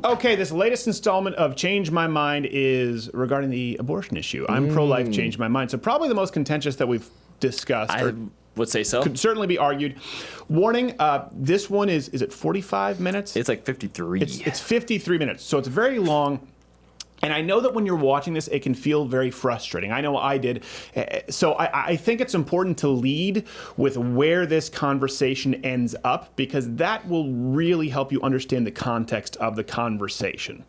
Okay, this latest installment of Change My Mind is regarding the abortion issue. I'm pro-life, change my mind. So probably the most contentious that we've discussed. I would say so. Could certainly be argued. Warning, this one is it 45 minutes? It's like 53. It's 53 minutes, so it's very long. And I know that when you're watching this, it can feel very frustrating. I know I did. So I think it's important to lead with where this conversation ends up, because that will really help you understand the context of the conversation.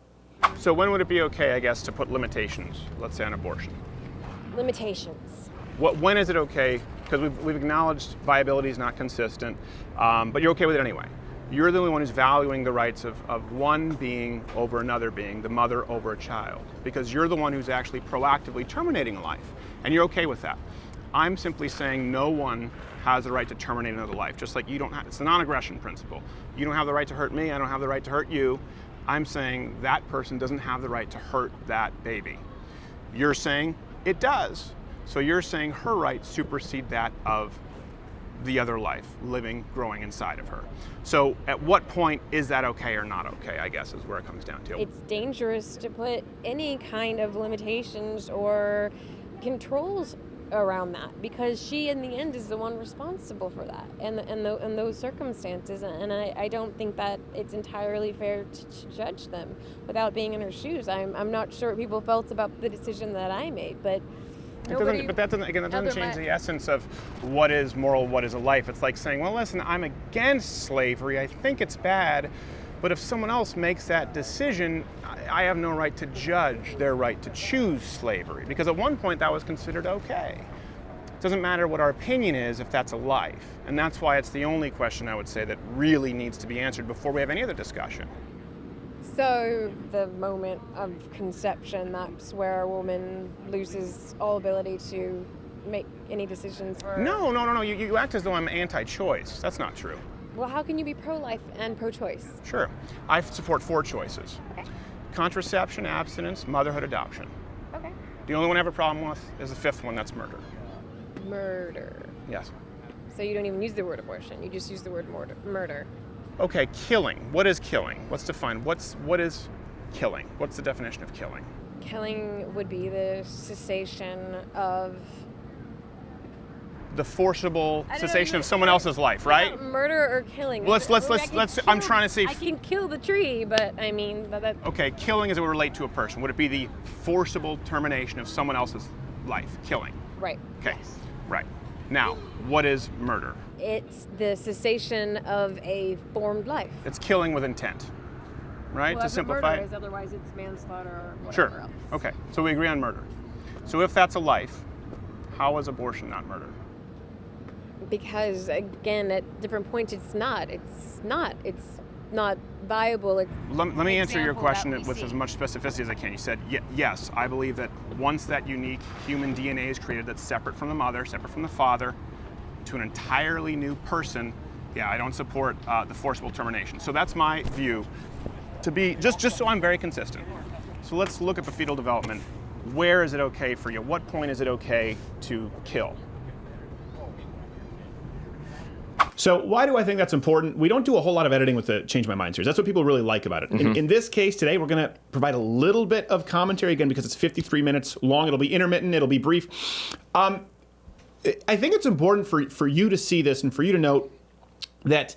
So when would it be okay, I guess, to put limitations, let's say, on abortion? Limitations. When is it okay? Because we've acknowledged viability is not consistent, but you're okay with it anyway. You're the only one who's valuing the rights of one being over another being, the mother over a child, because you're the one who's actually proactively terminating a life, and you're okay with that. I'm simply saying no one has the right to terminate another life, just like you don't have, it's the non-aggression principle. You don't have the right to hurt me, I don't have the right to hurt you. I'm saying that person doesn't have the right to hurt that baby. You're saying it does. So you're saying her rights supersede that of the other life living, growing inside of her. So at what point is that okay or not okay, I guess, is where it comes down to. It's dangerous to put any kind of limitations or controls around that, because she in the end is the one responsible for that and those circumstances, and I don't think that it's entirely fair to judge them without being in her shoes. I'm not sure what people felt about the decision that I made, but that doesn't change the essence of what is moral, what is a life. It's like saying, well, listen, I'm against slavery, I think it's bad, but if someone else makes that decision, I have no right to judge their right to choose slavery, because at one point that was considered okay. It doesn't matter what our opinion is if that's a life, and that's why it's the only question, I would say, that really needs to be answered before we have any other discussion. So the moment of conception, that's where a woman loses all ability to make any decisions for... No. You act as though I'm anti-choice. That's not true. Well, how can you be pro-life and pro-choice? Sure. I support 4 choices. Okay. Contraception, abstinence, motherhood, adoption. Okay. The only one I have a problem with is the 5th one, that's murder. Murder. Yes. So you don't even use the word abortion, you just use the word murder. Okay, killing. What is killing? Let's define. What is killing? What's the definition of killing? Killing would be the cessation of... The forcible cessation of someone else's life, right? Murder or killing. Well, let's I'm trying to see. I can kill the tree, but I mean that. Okay, killing as it would relate to a person. Would it be the forcible termination of someone else's life? Killing. Right. Okay. Yes. Right. Now, what is murder? It's the cessation of a formed life. It's killing with intent, right? Well, to simplify murder is, otherwise it's manslaughter or whatever Sure. else. Okay, so we agree on murder. So if that's a life, how is abortion not murder? Because again, at different points, it's not viable. Let me answer your question with as much specificity as I can. You said, yes, I believe that once that unique human DNA is created that's separate from the mother, separate from the father, to an entirely new person, yeah, I don't support the forcible termination. So that's my view, to be, just so I'm very consistent. So let's look at the fetal development. Where is it okay for you? What point is it okay to kill? So why do I think that's important? We don't do a whole lot of editing with the Change My Mind series. That's what people really like about it. In this case today, we're going to provide a little bit of commentary, again, because it's 53 minutes long. It'll be intermittent. It'll be brief. I think it's important for you to see this and for you to note that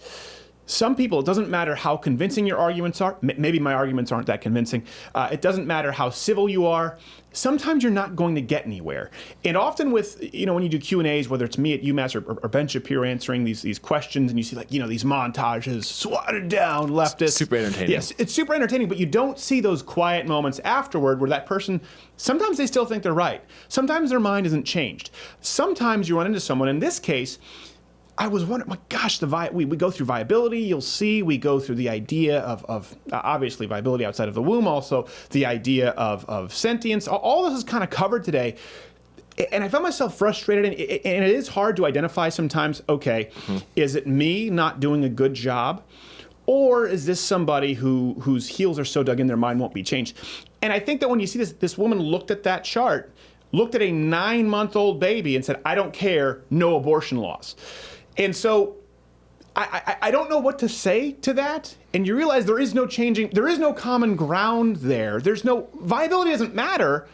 some people, it doesn't matter how convincing your arguments are. Maybe my arguments aren't that convincing. It doesn't matter how civil you are. Sometimes you're not going to get anywhere. And often with, when you do Q&As, whether it's me at UMass or Ben Shapiro answering these questions, and you see these montages, swatted down leftists. Super entertaining. Yes, it's super entertaining, but you don't see those quiet moments afterward where that person, sometimes they still think they're right. Sometimes their mind isn't changed. Sometimes you run into someone, in this case, I was wondering, my gosh, we go through viability, you'll see, we go through the idea of obviously viability outside of the womb, also the idea of sentience. All this is kind of covered today. And I found myself frustrated, and it is hard to identify sometimes, okay, is it me not doing a good job? Or is this somebody whose heels are so dug in their mind won't be changed? And I think that when you see this woman looked at that chart, looked at a 9-month-old baby and said, I don't care, no abortion laws. And so I don't know what to say to that. And you realize there is no common ground there. Viability doesn't matter.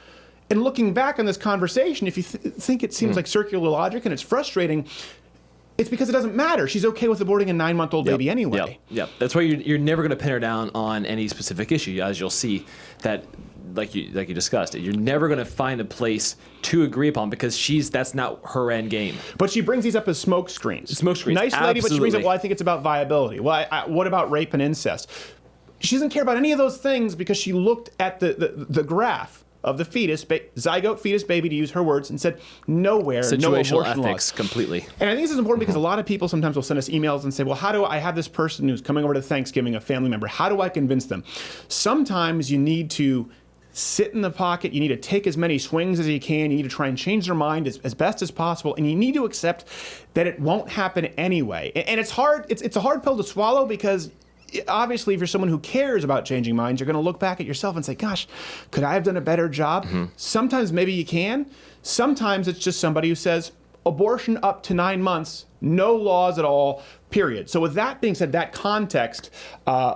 And looking back on this conversation, if you think it seems like circular logic and it's frustrating, it's because it doesn't matter. She's okay with aborting a 9-month-old baby anyway. Yep. That's why you're never going to pin her down on any specific issue, as you'll see that, like you discussed, you're never going to find a place to agree upon because that's not her end game. But she brings these up as smoke screens. Smoke screens. Nice lady, but she brings up, Absolutely. well, I think it's about viability. Well, what about rape and incest? She doesn't care about any of those things because she looked at the graph of the fetus, zygote fetus baby, to use her words, and said nowhere, no Situational abortion ethics, laws. completely. And I think this is important because a lot of people sometimes will send us emails and say, well, how do I have this person who's coming over to Thanksgiving, a family member, how do I convince them? Sometimes you need to sit in the pocket, you need to take as many swings as you can, you need to try and change their mind as best as possible, and you need to accept that it won't happen anyway. And it's hard, it's a hard pill to swallow because obviously, if you're someone who cares about changing minds, you're going to look back at yourself and say, gosh, could I have done a better job? Sometimes maybe you can. Sometimes it's just somebody who says, abortion up to 9 months, no laws at all, period. So with that being said, that context,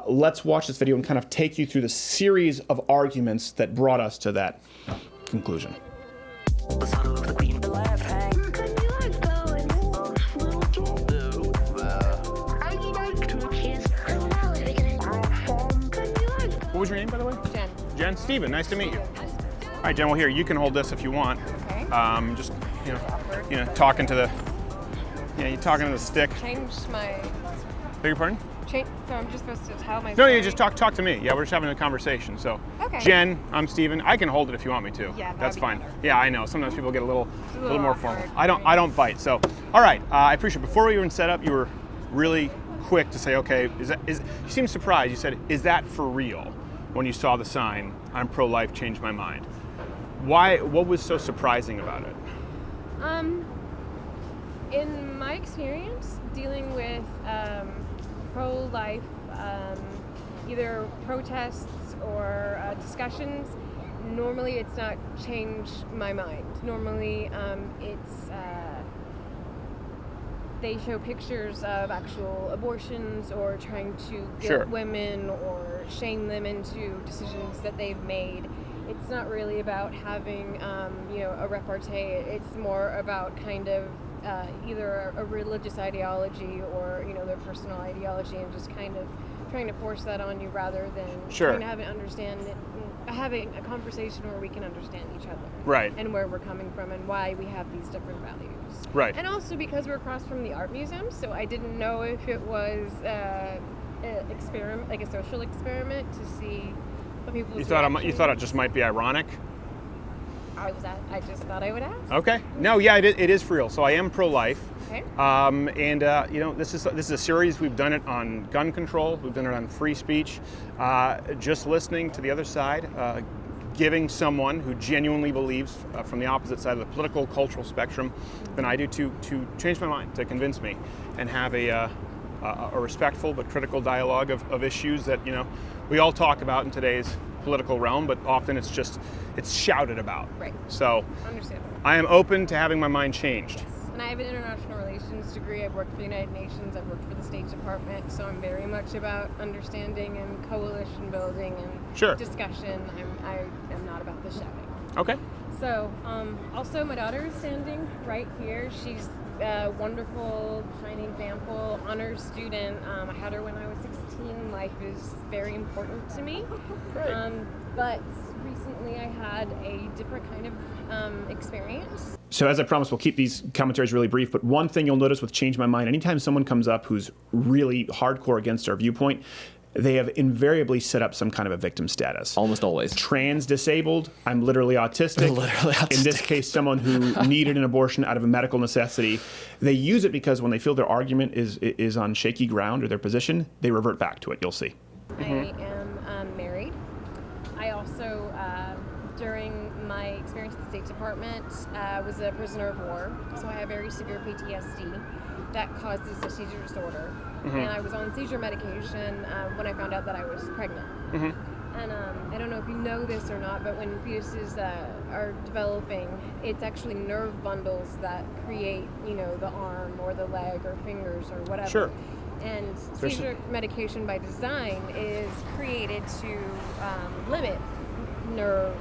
let's watch this video and kind of take you through the series of arguments that brought us to that conclusion. What was your name, by the way? Jen. Jen. Steven, nice to meet you. All right, Jen. Well, here you can hold this if you want. Okay. Just talking to the, you're talking to the stick. Change my. Beg your pardon? So I'm just supposed to tell my No, story? you just talk to me. Yeah, we're just having a conversation. So, Okay. Jen, I'm Steven. I can hold it if you want me to. Yeah, that's that'd be fine. better. Yeah, I know. Sometimes people get a little more formal. awkward, I don't bite. So, all right. I appreciate it. Before we even set up, you were really quick to say, okay, you seemed surprised. You said, is that for real? When you saw the sign, I'm pro-life, changed my mind. Why? What was so surprising about it? In my experience dealing with pro-life, either protests or discussions, normally it's not changed my mind. Normally it's they show pictures of actual abortions or trying to guilt Sure. women or shame them into decisions that they've made. It's not really about having, a repartee. It's more about kind of either a religious ideology or, their personal ideology, and just kind of trying to force that on you rather than Sure. trying to having a conversation where we can understand each other. Right. And where we're coming from and why we have these different values. Right. And also because we're across from the art museum, so I didn't know if it was an experiment, like a social experiment, to see what people's You thought reaction. it just might be ironic? I just thought I would ask. Okay. No, yeah, it is for real. So I am pro-life. Okay. This is a series. We've done it on gun control. We've done it on free speech. Just listening to the other side, giving someone who genuinely believes from the opposite side of the political, cultural spectrum than I do to change my mind, to convince me, and have a respectful but critical dialogue of issues that we all talk about in today's political realm, but often it's shouted about. Right. So Understandable. I am open to having my mind changed. And I have an international relations degree. I've worked for the United Nations. I've worked for the State Department. So I'm very much about understanding and coalition building and Sure. discussion. I am not about the shouting. Okay. So, also my daughter is standing right here. She's a wonderful, shining example, honors student. I had her when I was 16. Life is very important to me. Great. But recently I had a different kind of experience. So as I promised, we'll keep these commentaries really brief, but one thing you'll notice with Change My Mind, anytime someone comes up who's really hardcore against our viewpoint, they have invariably set up some kind of a victim status. Almost always. Trans disabled, I'm literally autistic. Literally autistic. In this case, someone who needed an abortion out of a medical necessity. They use it because when they feel their argument is on shaky ground or their position, they revert back to it, you'll see. I am married. I also, during my experience at the State Department, was a prisoner of war. So I have very severe PTSD that causes a seizure disorder. And I was on seizure medication when I found out that I was pregnant. And I don't know if you know this or not, but when fetuses are developing, it's actually nerve bundles that create, the arm or the leg or fingers or whatever. Sure. And There's- seizure medication by design is created to limit nerve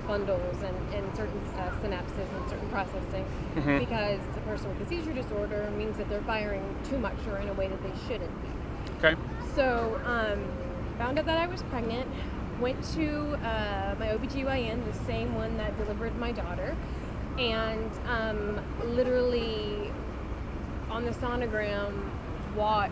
bundles and certain synapses and certain processing, because a person with a seizure disorder means that they're firing too much or in a way that they shouldn't be. Okay. So, found out that I was pregnant, went to my OBGYN, the same one that delivered my daughter, and literally on the sonogram watched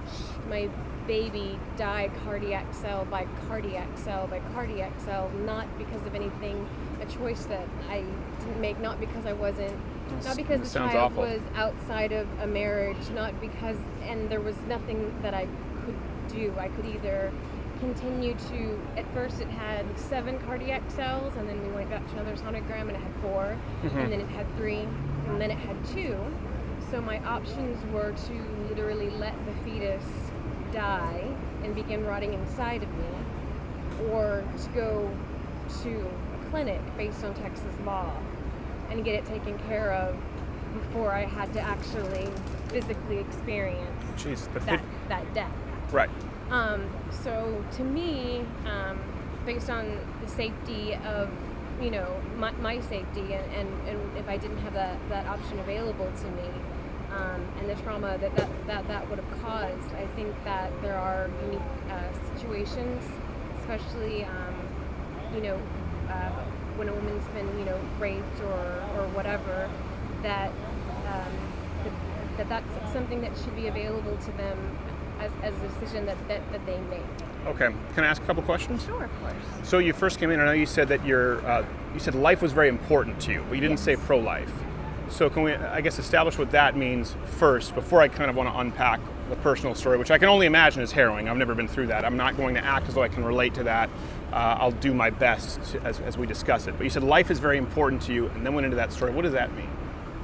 my baby die cardiac cell by cardiac cell by cardiac cell, not because of anything, a choice that I didn't make, not because I wasn't, not because the Sounds child awful. was outside of a marriage, not because, and there was nothing that I could do. I could either continue to, at first it had 7 cardiac cells, and then we went back to another sonogram and it had 4, and then it had 3, and then it had 2. So my options were to literally let the fetus die and begin rotting inside of me, or to go to a clinic based on Texas law and get it taken care of before I had to actually physically experience Jeez, that death. right. So to me, based on the safety of, my safety and if I didn't have that option available to me, and the trauma that would have caused, I think that there are unique situations, especially, when a woman's been, raped or whatever, that's something that should be available to them as a decision that they make. Okay. Can I ask a couple questions? Sure, of course. So you first came in, I know you said that you said life was very important to you, but you didn't say pro-life. So can we, I guess, establish what that means first, before I kind of want to unpack the personal story, which I can only imagine is harrowing. I've never been through that. I'm not going to act as though I can relate to that. I'll do my best as we discuss it. But you said life is very important to you, and then went into that story. What does that mean?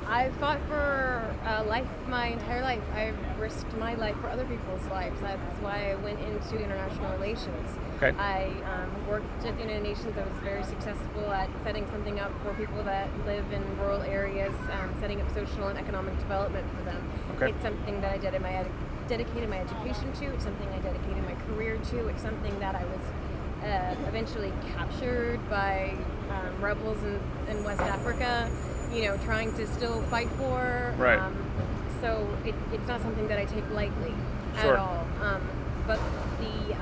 I've fought for life my entire life. I've risked my life for other people's lives. That's why I went into international relations. Okay. I worked at the United Nations. I was very successful at setting something up for people that live in rural areas, setting up social and economic development for them. Okay. It's something that I dedicated my education to. It's something I dedicated my career to. It's something that I was eventually captured by rebels in West Africa, trying to still fight for. Right. So it's not something that I take lightly Sure. at all. But the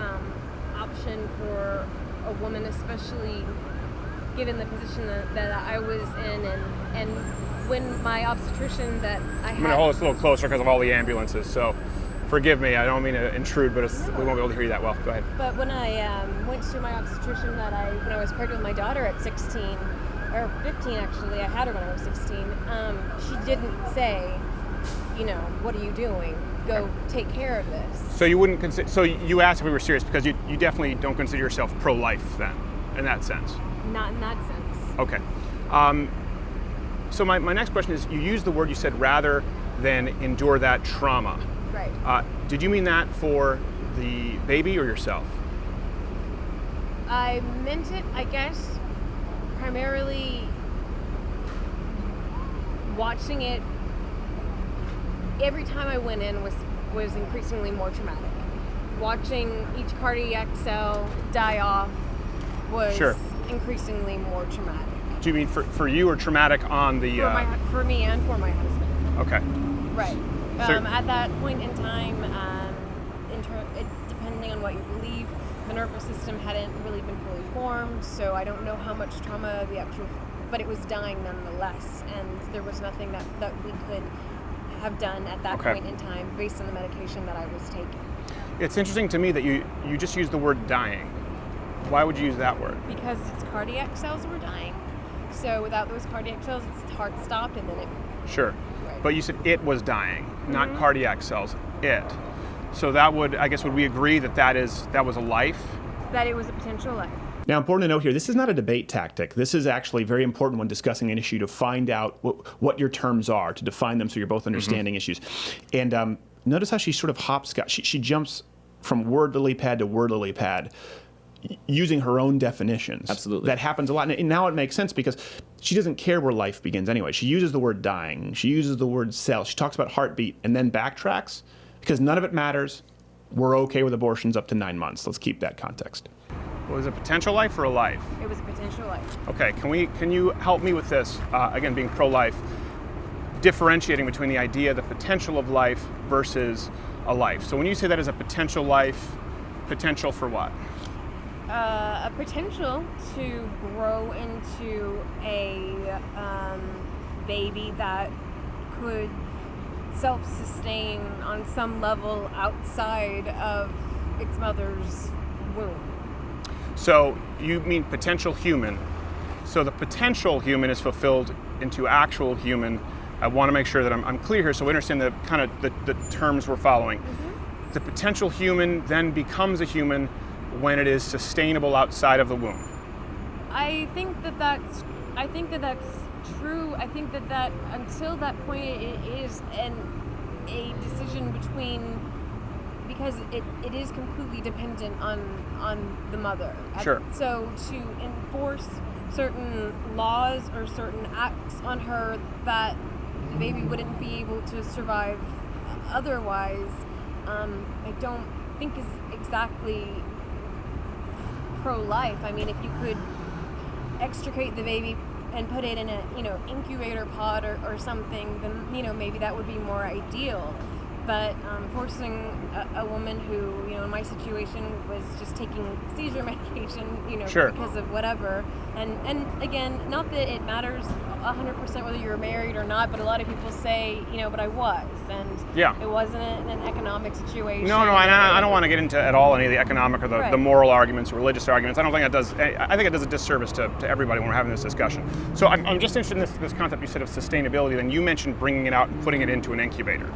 option for a woman, especially given the position that I was in, and when my obstetrician that I had... I'm going to hold this a little closer because of all the ambulances, so forgive me. I don't mean to intrude, but we won't be able to hear you that well. Go ahead. But when I went to my obstetrician when I was pregnant with my daughter at 16, or 15 actually, I had her when I was 16, she didn't say, what are you doing? Go take care of this. So you wouldn't consider? So you asked if we were serious because you definitely don't consider yourself pro-life then, in that sense. Not in that sense. Okay. So my next question is: you used the word, you said, rather than endure that trauma. Right. Did you mean that for the baby or yourself? I meant it, I guess, primarily watching it. Every time I went in was increasingly more traumatic. Watching each cardiac cell die off was Sure. increasingly more traumatic. Do you mean for you or traumatic on the? For me and for my husband. Okay. Right. So- At that point in time, depending on what you believe, the nervous system hadn't really been fully formed, so I don't know how much trauma but it was dying nonetheless, and there was nothing that we could have done at that Okay. point in time based on the medication that I was taking. It's interesting to me that you just used the word dying. Why would you use that word? Because its cardiac cells were dying. So without those cardiac cells, its heart stopped, and then it... Sure. Right. But you said it was dying, not cardiac cells. It. So that would we agree that was a life? That it was a potential life. Now, important to note here, this is not a debate tactic. This is actually very important when discussing an issue to find out what your terms are, to define them so you're both understanding issues. And notice how she sort of hopscotch. She jumps from word lily pad to word lily pad using her own definitions. Absolutely. That happens a lot. And now it makes sense because she doesn't care where life begins anyway. She uses the word dying. She uses the word cell. She talks about heartbeat and then backtracks because none of it matters. We're okay with abortions up to 9 months. Let's keep that context. Was it a potential life or a life? It was a potential life. Okay, can you help me with this? Again, being pro-life, differentiating between the idea, the potential of life versus a life. So when you say that as a potential life, potential for what? A potential to grow into a baby that could self-sustain on some level outside of its mother's womb. So you mean potential human. So the potential human is fulfilled into actual human. I want to make sure that I'm clear here so we understand the kind of the terms we're following. Mm-hmm. The potential human then becomes a human when it is sustainable outside of the womb. I think that that's true. I think that until that point it is a decision between, because it is completely dependent on the mother. Sure. So to enforce certain laws or certain acts on her that the baby wouldn't be able to survive otherwise, I don't think is exactly pro-life. I mean, if you could extricate the baby and put it in a incubator pod or something, then maybe that would be more ideal. But forcing a woman who, in my situation, was just taking seizure medication, Sure. because of whatever, and again, not that it matters 100% whether you're married or not, but a lot of people say, but I was, and Yeah. it wasn't an economic situation. No, I don't want to get into at all any of the economic or the Right. moral arguments or religious arguments. I don't think that does. I think it does a disservice to everybody when we're having this discussion. So I'm just interested in this concept you said of sustainability. Then you mentioned bringing it out and putting it into an incubator.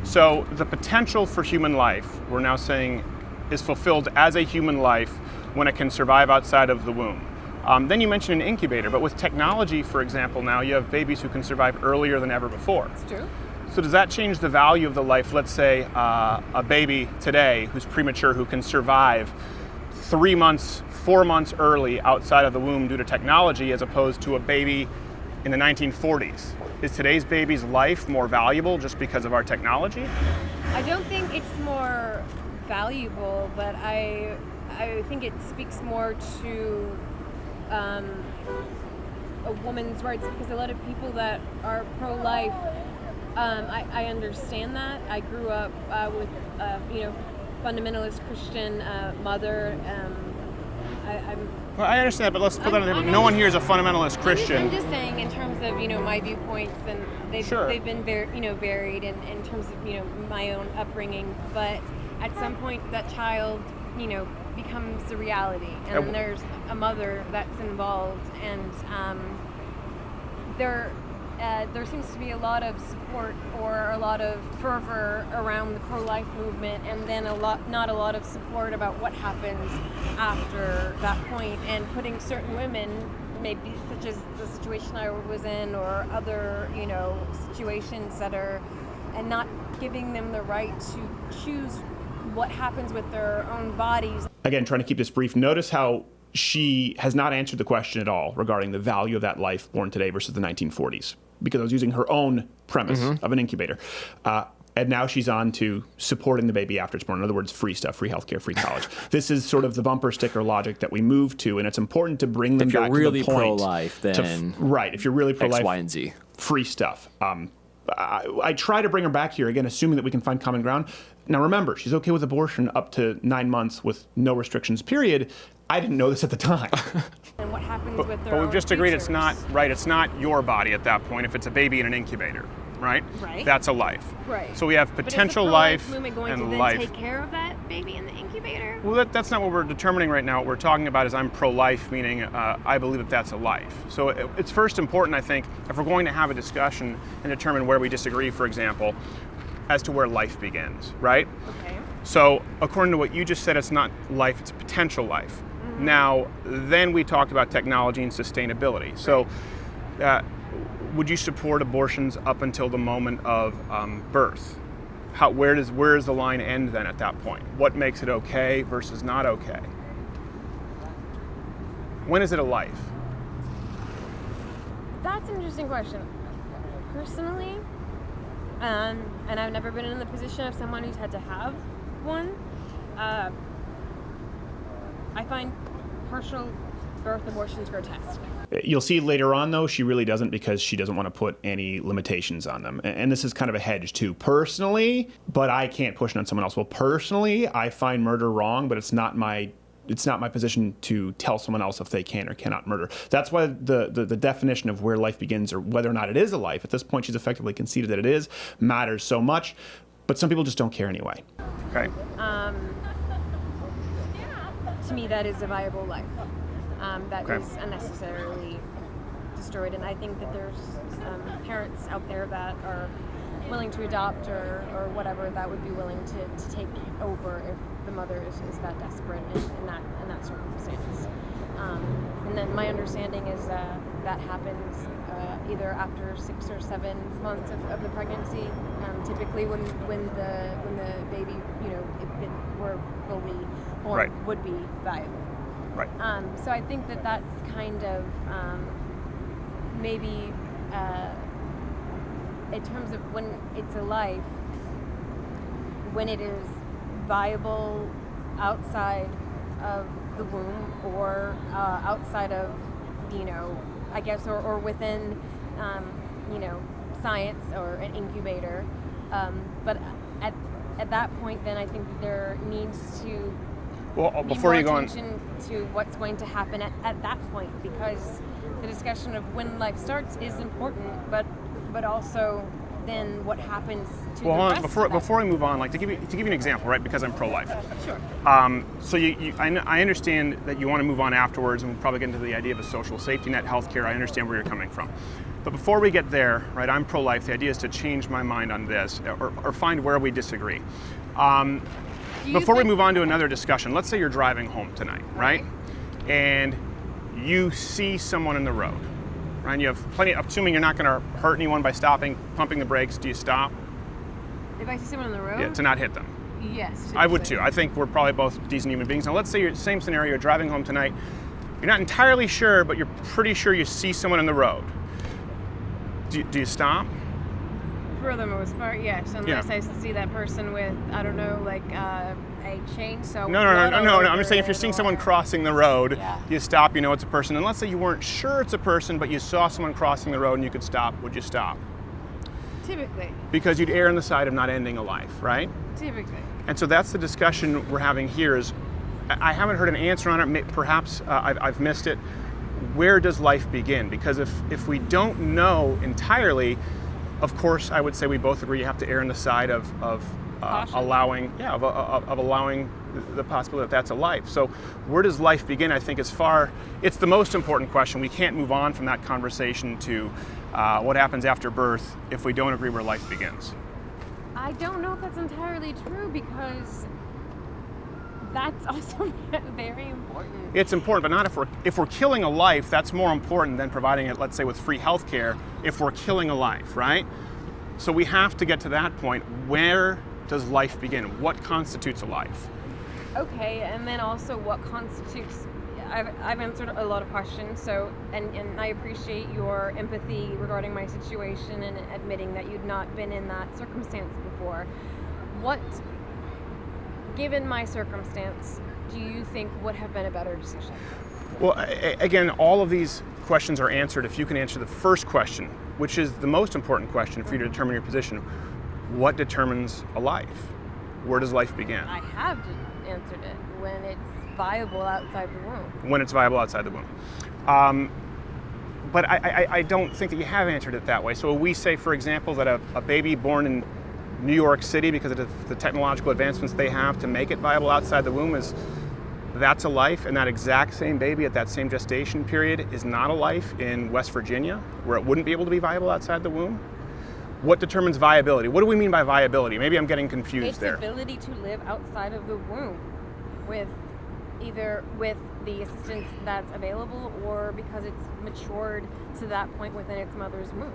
So the potential for human life, we're now saying, is fulfilled as a human life when it can survive outside of the womb. Then you mentioned an incubator, but with technology, for example, now you have babies who can survive earlier than ever before. It's true. So does that change the value of the life? Let's say a baby today who's premature who can survive 3 months, 4 months early outside of the womb due to technology, as opposed to a baby in the 1940s. Is today's baby's life more valuable just because of our technology? I don't think it's more valuable, but I think it speaks more to a woman's rights, because a lot of people that are pro-life, I understand that. I grew up with fundamentalist Christian mother. Well, I understand, but let's put that on the table. I'm No one just- here is a fundamentalist Christian. I'm just saying, in terms of my viewpoints, and Sure. they've been varied in terms of my own upbringing. But at some point, that child becomes a reality, and then there's a mother that's involved, and there seems to be a lot of support or a lot of fervor around the pro-life movement, and then not a lot of support about what happens after that point, and putting certain women, maybe such as the situation I was in, or other situations and not giving them the right to choose what happens with their own bodies. Again, trying to keep this brief, notice how she has not answered the question at all regarding the value of that life born today versus the 1940s, because I was using her own premise of an incubator. And now she's on to supporting the baby after it's born. In other words, free stuff, free healthcare, free college. This is sort of the bumper sticker logic that we move to, and it's important to bring them If you're back really to the point. pro-life, then right, if you're really pro-life, X, Y, and Z. free stuff. I try to bring her back here, again, assuming that we can find common ground. Now remember, she's okay with abortion up to 9 months with no restrictions, period. I didn't know this at the time. And what happens with their But we've own just agreed it's futures. not right. It's not your body at that point. If it's a baby in an incubator, right? Right. That's a life. Right. So we have But is the potential pro-life life movement going to and then life. take care of that baby in the incubator? Well, that's not what we're determining right now. What we're talking about is I'm pro-life, meaning I believe that that's a life. So it's first important, I think, if we're going to have a discussion and determine where we disagree, for example, as to where life begins, right? Okay. So according to what you just said, it's not life, it's potential life. Now, then we talked about technology and sustainability. So would you support abortions up until the moment of birth? Where does the line end then at that point? What makes it okay versus not okay? When is it a life? That's an interesting question. Personally, And I've never been in the position of someone who's had to have one. I find partial birth abortions grotesque. You'll see later on, though, she really doesn't, because she doesn't want to put any limitations on them. And this is kind of a hedge, too. Personally, but I can't push it on someone else. Well, personally, I find murder wrong, but it's not my position to tell someone else if they can or cannot murder. That's why the definition of where life begins, or whether or not it is a life, at this point she's effectively conceded that it is, matters so much. But some people just don't care anyway. Okay. To me, that is a viable life. That Okay. was unnecessarily destroyed, and I think that there's parents out there that are willing to adopt or whatever, that would be willing to take over if the mother is that desperate in that circumstance. And then my understanding is that happens either after 6 or 7 months of the pregnancy, typically when the baby, if it were fully born, Right. would be viable. Right. So I think that that's kind of maybe in terms of when it's a life, when it is viable outside of the womb or outside of, I guess, or within, science or an incubator. But at that point, then I think there needs to Well, be before more you go on, attention to what's going to happen at that point, because the discussion of when life starts is important, but also then what happens to well, the hold rest on, of that. before we move on, like to give you an example, right? Because I'm pro-life. Sure. So I understand that you want to move on afterwards, and we'll probably get into the idea of a social safety net, healthcare. I understand where you're coming from. But before we get there, right, I'm pro-life. The idea is to change my mind on this, or find where we disagree. Before we move on to another discussion, let's say you're driving home tonight, right? And you see someone in the road, right? And you have plenty, assuming you're not going to hurt anyone by stopping, pumping the brakes, do you stop? If I see someone on the road, Yeah, to not hit them. yes. I would too. typically. I think we're probably both decent human beings. Now let's say you're same scenario, you're driving home tonight. You're not entirely sure, but you're pretty sure you see someone in the road. Do you stop? For the most part, yes. Unless Yeah. I see that person with, I don't know, like a chainsaw. No. I'm just saying if you're seeing someone crossing the road, Yeah. you stop, you know it's a person. And let's say you weren't sure it's a person, but you saw someone crossing the road and you could stop. Would you stop? Typically. Because you'd err on the side of not ending a life, right? Typically. And so that's the discussion we're having here. Is I haven't heard an answer on it. Perhaps I've missed it. Where does life begin? Because if we don't know entirely, of course, I would say we both agree you have to err on the side of Caution. allowing the possibility that that's a life. So where does life begin? I think it's the most important question. We can't move on from that conversation to what happens after birth if we don't agree where life begins. I don't know if that's entirely true, because that's also very important. It's important, but not if we're killing a life. That's more important than providing it, let's say, with free health care. If we're killing a life, right? So we have to get to that point. Where does life begin? What constitutes a life? Okay, and then also what constitutes. I've answered a lot of questions, so and I appreciate your empathy regarding my situation and admitting that you'd not been in that circumstance before. What, given my circumstance, do you think would have been a better decision? Well, again, all of these questions are answered if you can answer the first question, which is the most important question for you to determine your position. What determines a life? Where does life begin? I have answered it, when it's viable outside the womb. When it's viable outside the womb. But I don't think that you have answered it that way. So we say, for example, that a baby born in New York City, because of the technological advancements they have to make it viable outside the womb, that's a life, and that exact same baby at that same gestation period is not a life in West Virginia, where it wouldn't be able to be viable outside the womb. What determines viability? What do we mean by viability? Maybe I'm getting confused Its there. ability to live outside of the womb, with the assistance that's available, or because it's matured to that point within its mother's womb.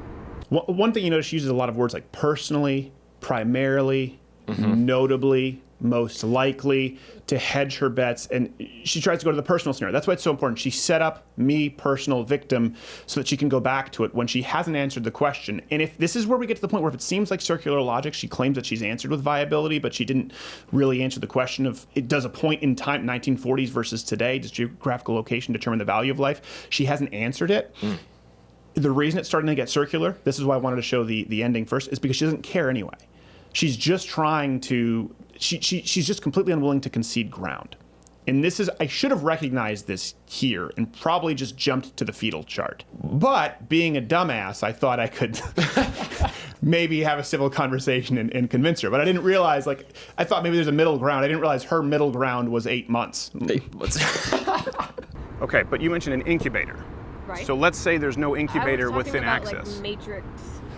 One thing you notice, she uses a lot of words like personally, primarily, notably, most likely, to hedge her bets, and she tries to go to the personal scenario. That's why it's so important. She set up me, personal victim, so that she can go back to it when she hasn't answered the question. And if this is where we get to the point where if it seems like circular logic, she claims that she's answered with viability, but she didn't really answer the question of, it does a point in time, 1940s versus today, does geographical location determine the value of life? She hasn't answered it. The reason it's starting to get circular, this is why I wanted to show the ending first, is because she doesn't care anyway. She's just trying to, she's just completely unwilling to concede ground. And this is, I should have recognized this here and probably just jumped to the fetal chart. But being a dumbass, I thought I could maybe have a civil conversation and convince her. But I didn't realize, like, I thought maybe there's a middle ground. I didn't realize her middle ground was 8 months. Okay, but you mentioned an incubator. Right. So let's say there's no incubator I was talking within about, Access. like, Matrix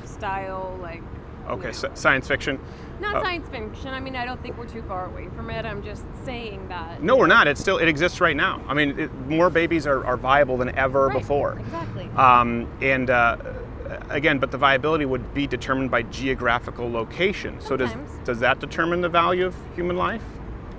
style, like. Okay, you know. science fiction. Not science fiction. I mean, I don't think we're too far away from it. I'm just saying that. No, we're not. It exists right now. I mean, more babies are viable than ever Right, before. Exactly. Again, but the viability would be determined by geographical location. So Sometimes. does that determine the value of human life?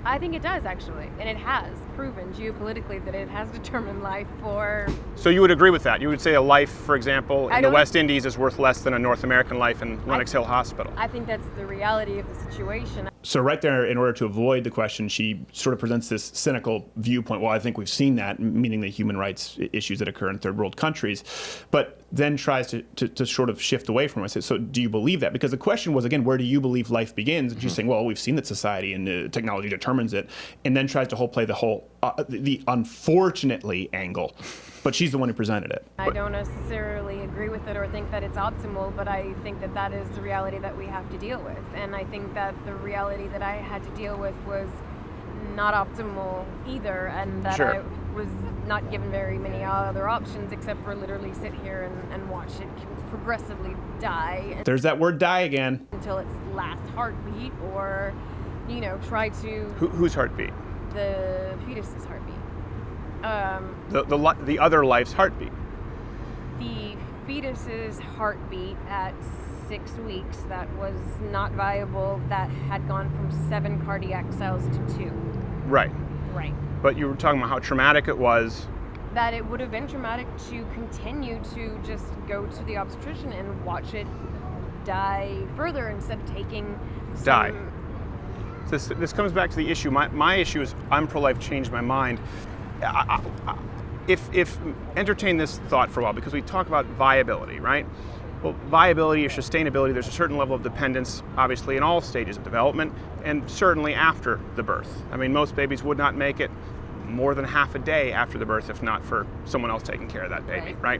I think it does, actually. And it has proven geopolitically that it has determined life for. So you would agree with that? You would say a life, for example, I in the don't- West Indies is worth less than a North American life in Lenox Hill Hospital. I think that's the reality of the situation. So right there, in order to avoid the question, she sort of presents this cynical viewpoint. Well, I think we've seen that, meaning the human rights issues that occur in third world countries, but then tries to sort of shift away from it. I said, so do you believe that? Because the question was, again, where do you believe life begins? And she's saying, well, we've seen that society and technology determines it, and then tries to play the whole, the unfortunately angle. But she's the one who presented it. I don't necessarily agree with it or think that it's optimal, but I think that that is the reality that we have to deal with. And I think that the reality that I had to deal with was not optimal either, and that Sure. I was not given very many other options except for literally sit here and watch it progressively die There's that word die again. until its last heartbeat, or, you know, try to Whose heartbeat? the fetus's heartbeat. The other life's heartbeat. The fetus's heartbeat at 6 weeks that was not viable, that had gone from 7 cardiac cells to 2. Right. Right. But you were talking about how traumatic it was. That it would have been traumatic to continue to just go to the obstetrician and watch it die further instead of taking some. Die. This comes back to the issue. My issue is I'm pro-life, changed my mind. If entertain this thought for a while, because we talk about viability, right? Well, viability or sustainability, there's a certain level of dependence, obviously, in all stages of development, and certainly after the birth. I mean, most babies would not make it more than half a day after the birth if not for someone else taking care of that baby, right?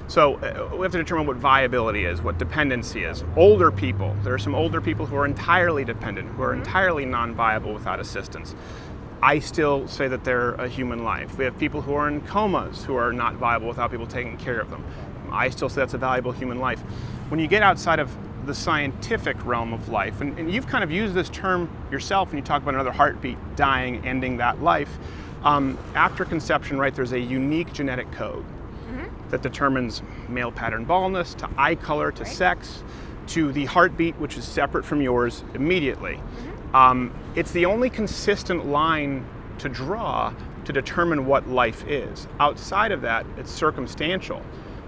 So we have to determine what viability is, what dependency is. Older people, there are some older people who are entirely dependent, who are entirely non-viable without assistance. I still say that they're a human life. We have people who are in comas who are not viable without people taking care of them. I still say that's a valuable human life. When you get outside of the scientific realm of life, and you've kind of used this term yourself when you talk about another heartbeat dying, ending that life, after conception, right, there's a unique genetic code that determines male pattern baldness, to eye color, to sex, to the heartbeat, which is separate from yours immediately. It's the only consistent line to draw to determine what life is. Outside of that, it's circumstantial.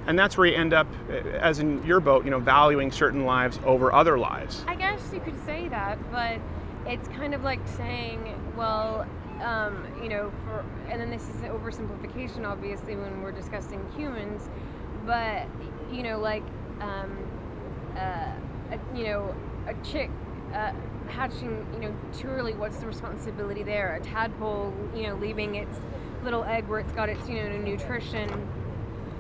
And that's where you end up, as in your boat, you know, valuing certain lives over other lives. I guess you could say that, but it's kind of like saying, well, you know, and then this is an oversimplification, obviously, when we're discussing humans, but, you know, like, a chick hatching, you know, too early, what's the responsibility there? A tadpole, you know, leaving its little egg where it's got its, you know, nutrition,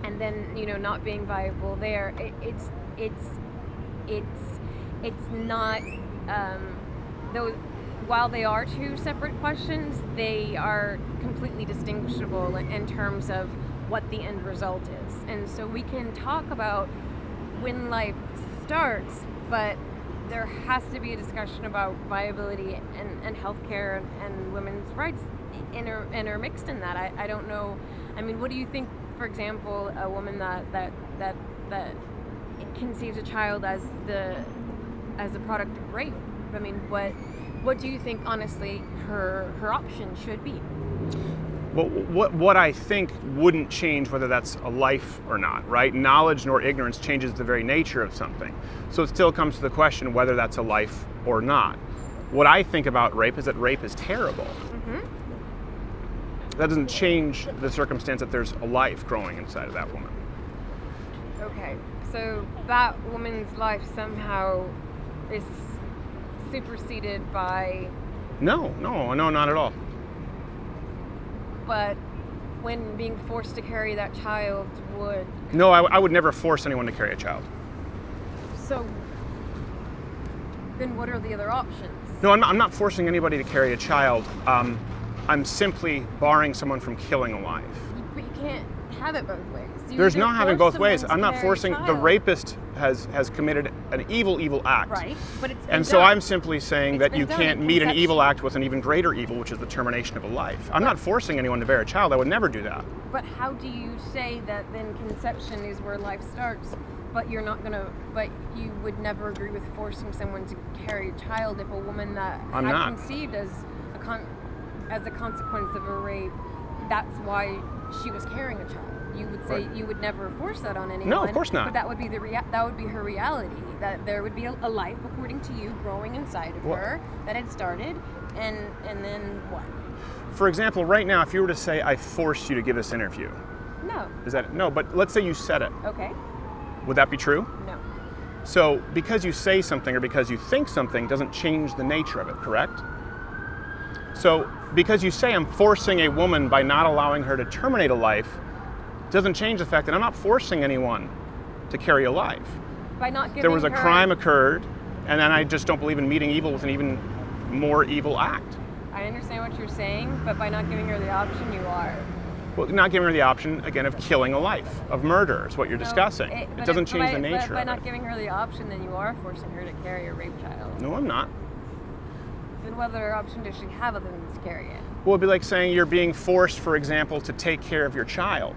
and then, you know, not being viable there. It's not, though, while they are two separate questions, they are completely distinguishable in terms of what the end result is. And so we can talk about when life starts, but there has to be a discussion about viability and healthcare and women's rights intermixed in that. I don't know. I mean, what do you think, for example, a woman that conceives a child as a product of rape? I mean, what what do you think, honestly, her option should be? Well, what I think wouldn't change whether that's a life or not, right? Knowledge nor ignorance changes the very nature of something. So it still comes to the question whether that's a life or not. What I think about rape is that rape is terrible. That doesn't change the circumstance that there's a life growing inside of that woman. Okay, so that woman's life somehow is superseded by, No, not at all. but when being forced to carry that child would, No, I would never force anyone to carry a child. so then what are the other options? No, I'm not forcing anybody to carry a child. I'm simply barring someone from killing a life. But you can't have it both ways. You There's either not having force both ways. someone to I'm not carry a forcing. The child- rapist has committed an evil act. Right, but it's been And so done. I'm simply saying It's that been you done can't in meet an evil conception. act with an even greater evil, which is the termination of a life. I'm not forcing anyone to bear a child. I would never do that. But how do you say that then conception is where life starts, but you're not gonna, but you would never agree with forcing someone to carry a child if a woman that I'm had not. conceived as a consequence of a rape, that's why she was carrying a child. You would say Right. you would never force that on anyone. No, of course not. But that would be that would be her reality. That there would be a life, according to you, growing inside of Well- her that had started, and then what? For example, right now, if you were to say, I forced you to give this interview, No. is that, no, but let's say you said it. Okay. Would that be true? No. So because you say something or because you think something doesn't change the nature of it, correct? So because you say I'm forcing a woman by not allowing her to terminate a life doesn't change the fact that I'm not forcing anyone to carry a life. By not giving There was a her- crime occurred, and then I just don't believe in meeting evil with an even more evil act. I understand what you're saying, but by not giving her the option, you are. Well, not giving her the option, again, of killing a life, of murder is what you're discussing. It but doesn't if- change by- the nature By of not it. giving her the option, then you are forcing her to carry a rape child. No, I'm not. Then what other option does she have other than to carry it? Well, it'd be like saying you're being forced, for example, to take care of your child.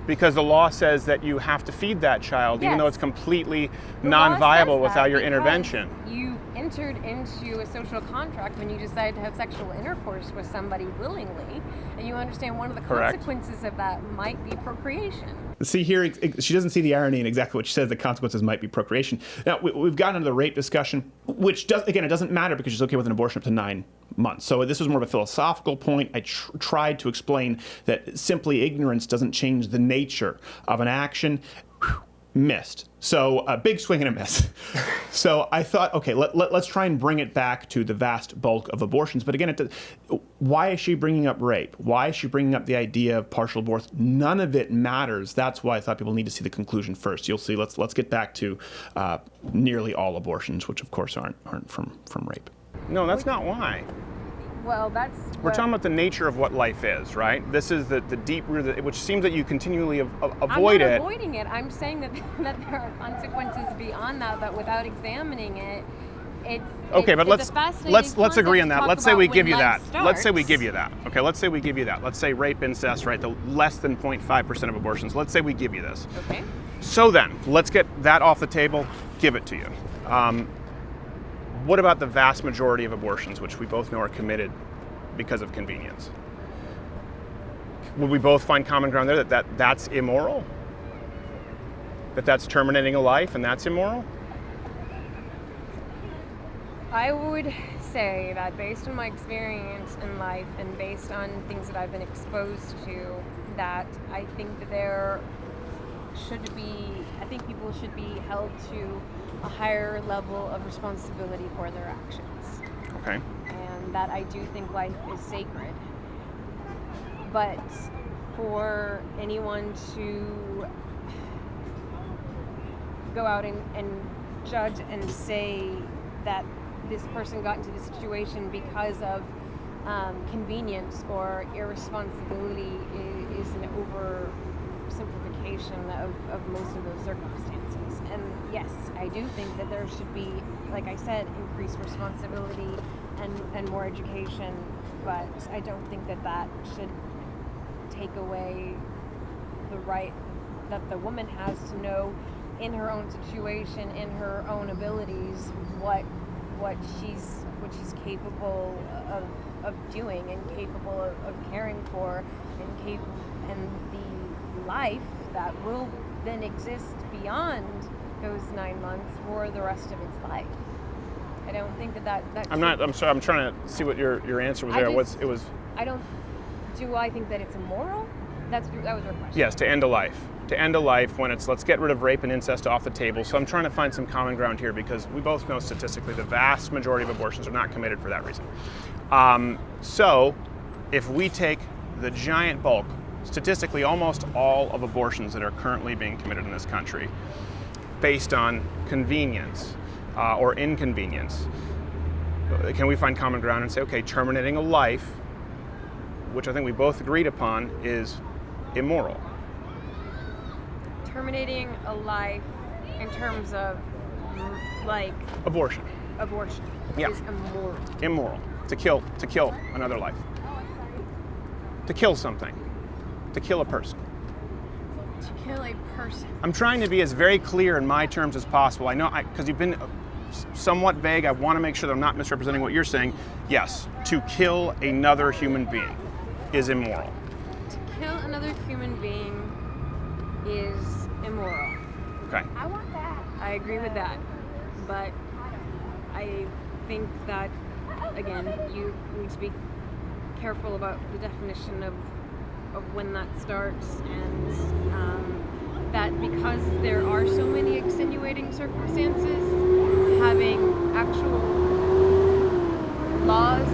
Because the law says that you have to feed that child, even though Yes. it's completely The law non-viable says without that your because intervention. You entered into a social contract when you decided to have sexual intercourse with somebody willingly, and you understand one of the Correct. consequences of that might be procreation. See here, she doesn't see the irony in exactly what she says. The consequences might be procreation. Now we've gotten into the rape discussion, which does, again, it doesn't matter because she's okay with an abortion up to 9 months. So this was more of a philosophical point. I tried to explain that simply ignorance doesn't change the nature of an action. Missed. So a big swing and a miss. So I thought, okay, let's try and bring it back to the vast bulk of abortions. But again, why is she bringing up rape? Why is she bringing up the idea of partial abortion? None of it matters. That's why I thought people need to see the conclusion first. You'll see. Let's get back to nearly all abortions, which of course aren't from rape. No, that's not why. Well, that's We're talking about the nature of what life is, right? This is the deep root, which seems that you continually avoid I'm not it. avoiding it. I'm saying that that there are consequences beyond that. But without examining it, Okay, but it's a fascinating let's agree on concept to that. talk Let's say about we when give you life that. Let's say we starts. give you that. Okay, let's say we give you that. Let's say rape, incest, right? The less than 0.5% of abortions. Let's say we give you this. Okay. So then, let's get that off the table. Give it to you. What about the vast majority of abortions, which we both know are committed because of convenience? Would we both find common ground there that that's immoral? That's terminating a life and that's immoral? I would say that based on my experience in life and based on things that I've been exposed to, that I think that I think people should be held to a higher level of responsibility for their actions. Okay. And that I do think life is sacred. But for anyone to go out and judge and say that this person got into this situation because of convenience or irresponsibility is an oversimplification of most of those circumstances. And yes, I do think that there should be, like I said, increased responsibility and more education, but I don't think that should take away the right that the woman has to know in her own situation, in her own abilities, what what she's capable of doing and capable of caring for, and the life that will then exist beyond those 9 months for the rest of its life. I don't think that I'm sorry. I'm trying to see what your answer was I there. just- It was Do I think that it's immoral? That was your question. yes, to end a life. To end a life when it's let's get rid of rape and incest off the table. So I'm trying to find some common ground here because we both know statistically the vast majority of abortions are not committed for that reason. So if we take the giant bulk, statistically almost all of abortions that are currently being committed in this country based on convenience or inconvenience, can we find common ground and say, okay, terminating a life, which I think we both agreed upon, is immoral? Terminating a life in terms of like Abortion. abortion Yeah. is immoral. Immoral. To kill another life. To kill something. To kill a person. To kill a person. I'm trying to be as very clear in my terms as possible. I know, because you've been somewhat vague, I want to make sure that I'm not misrepresenting what you're saying. Yes, to kill another human being is immoral. To kill another human being is immoral. Okay. I agree with that. But I think that, again, you need to be careful about the definition of when that starts, and that because there are so many extenuating circumstances, having actual laws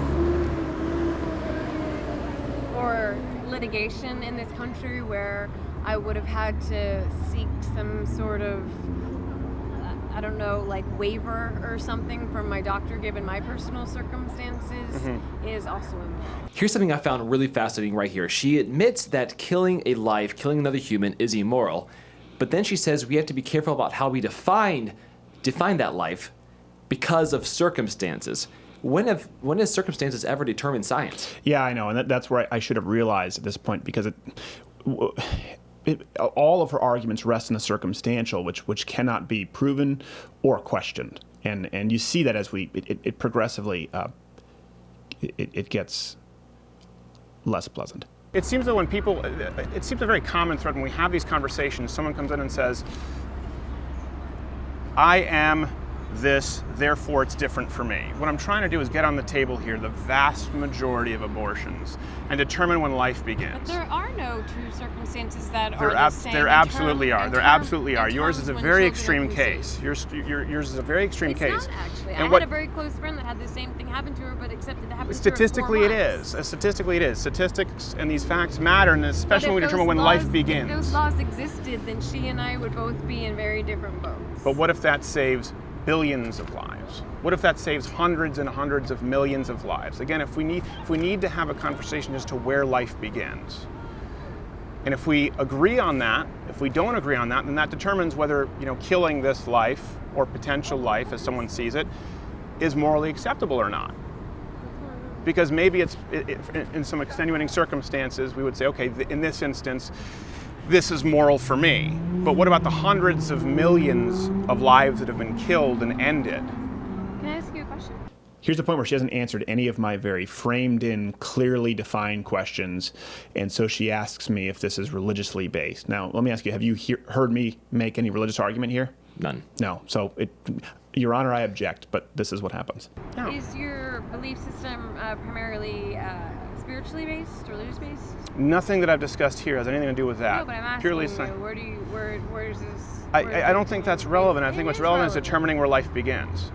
or litigation in this country where I would have had to seek some sort of, I don't know, like waiver or something from my doctor given my personal circumstances is also immoral. Here's something I found really fascinating right here. She admits that killing a life, killing another human, is immoral, but then she says we have to be careful about how we define that life because of circumstances. When has circumstances ever determined science? Yeah, I know, and that's where I should have realized at this point, because all of her arguments rest in the circumstantial, which cannot be proven or questioned, and you see that as it progressively it gets less pleasant. It seems that it seems a very common thread when we have these conversations, someone comes in and says, I am this, therefore it's different for me. What I'm trying to do is get on the table here the vast majority of abortions and determine when life begins. But there are no true circumstances that There are the same. there absolutely are. There absolutely are. in Yours terms is a when very children are extreme case. conceived. Yours is a very extreme It's case. not actually. And I what- had a very close friend that had the same thing happen to her, but except it happened Statistically, to it her 4 months. is. Statistically, it is. Statistics and these facts matter, and But especially if when we those determine when laws- life begins. If those laws existed, then she and I would both be in very different boats. But what if that saves billions of lives? What if that saves hundreds and hundreds of millions of lives? Again, if we need to have a conversation as to where life begins, and if we agree on that, if we don't agree on that, then that determines whether killing this life or potential life, as someone sees it, is morally acceptable or not. Because maybe in some extenuating circumstances, we would say, okay, in this instance, this is moral for me. But what about the hundreds of millions of lives that have been killed and ended? Can I ask you a question? Here's the point where she hasn't answered any of my very framed in, clearly defined questions, and so she asks me if this is religiously based. Now, let me ask you, have you heard me make any religious argument here? None. No. So, Your Honor, I object, but this is what happens. No. Is your belief system primarily spiritually based, religious based? Nothing that I've discussed here has anything to do with that. No, but I'm asking Purely you, sci- where's this? I don't think that's relevant. I think what's relevant is determining where life begins.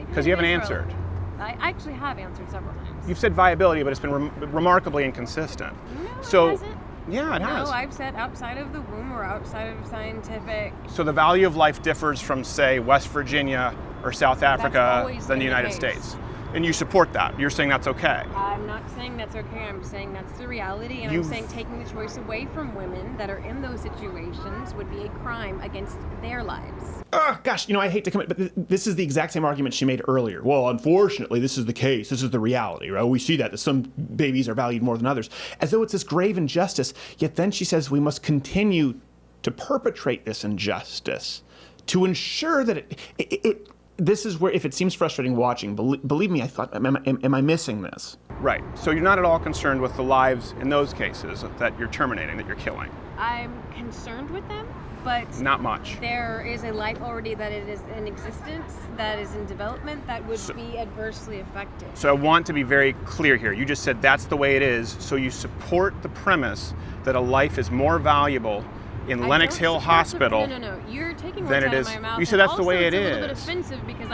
Because you haven't answered. I actually have answered several times. You've said viability, but it's been remarkably inconsistent. No, So, it hasn't. yeah, it has. No, I've said outside of the womb or outside of scientific. So the value of life differs from, say, West Virginia or South Africa always than the been the United case. States. And you support that. You're saying that's okay. I'm not saying that's okay. I'm saying that's the reality, and You've- I'm saying taking the choice away from women that are in those situations would be a crime against their lives. Gosh, I hate to come in, but this is the exact same argument she made earlier. Well, unfortunately, this is the case. This is the reality, right? We see that some babies are valued more than others, as though it's this grave injustice. Yet then she says we must continue to perpetrate this injustice to ensure that this is where, if it seems frustrating watching, believe me, I thought, am I missing this? Right. So you're not at all concerned with the lives in those cases that you're terminating, that you're killing. I'm concerned with them, but Not much. there is a life already that it is in existence, that is in development, that would be adversely affected. So I want to be very clear here. You just said that's the way it is, so you support the premise that a life is more valuable in I Lenox don't Hill support Hospital. No. You're taking Then words it out of is- my mouth. you said and that's the also way it it's a little bit is. offensive because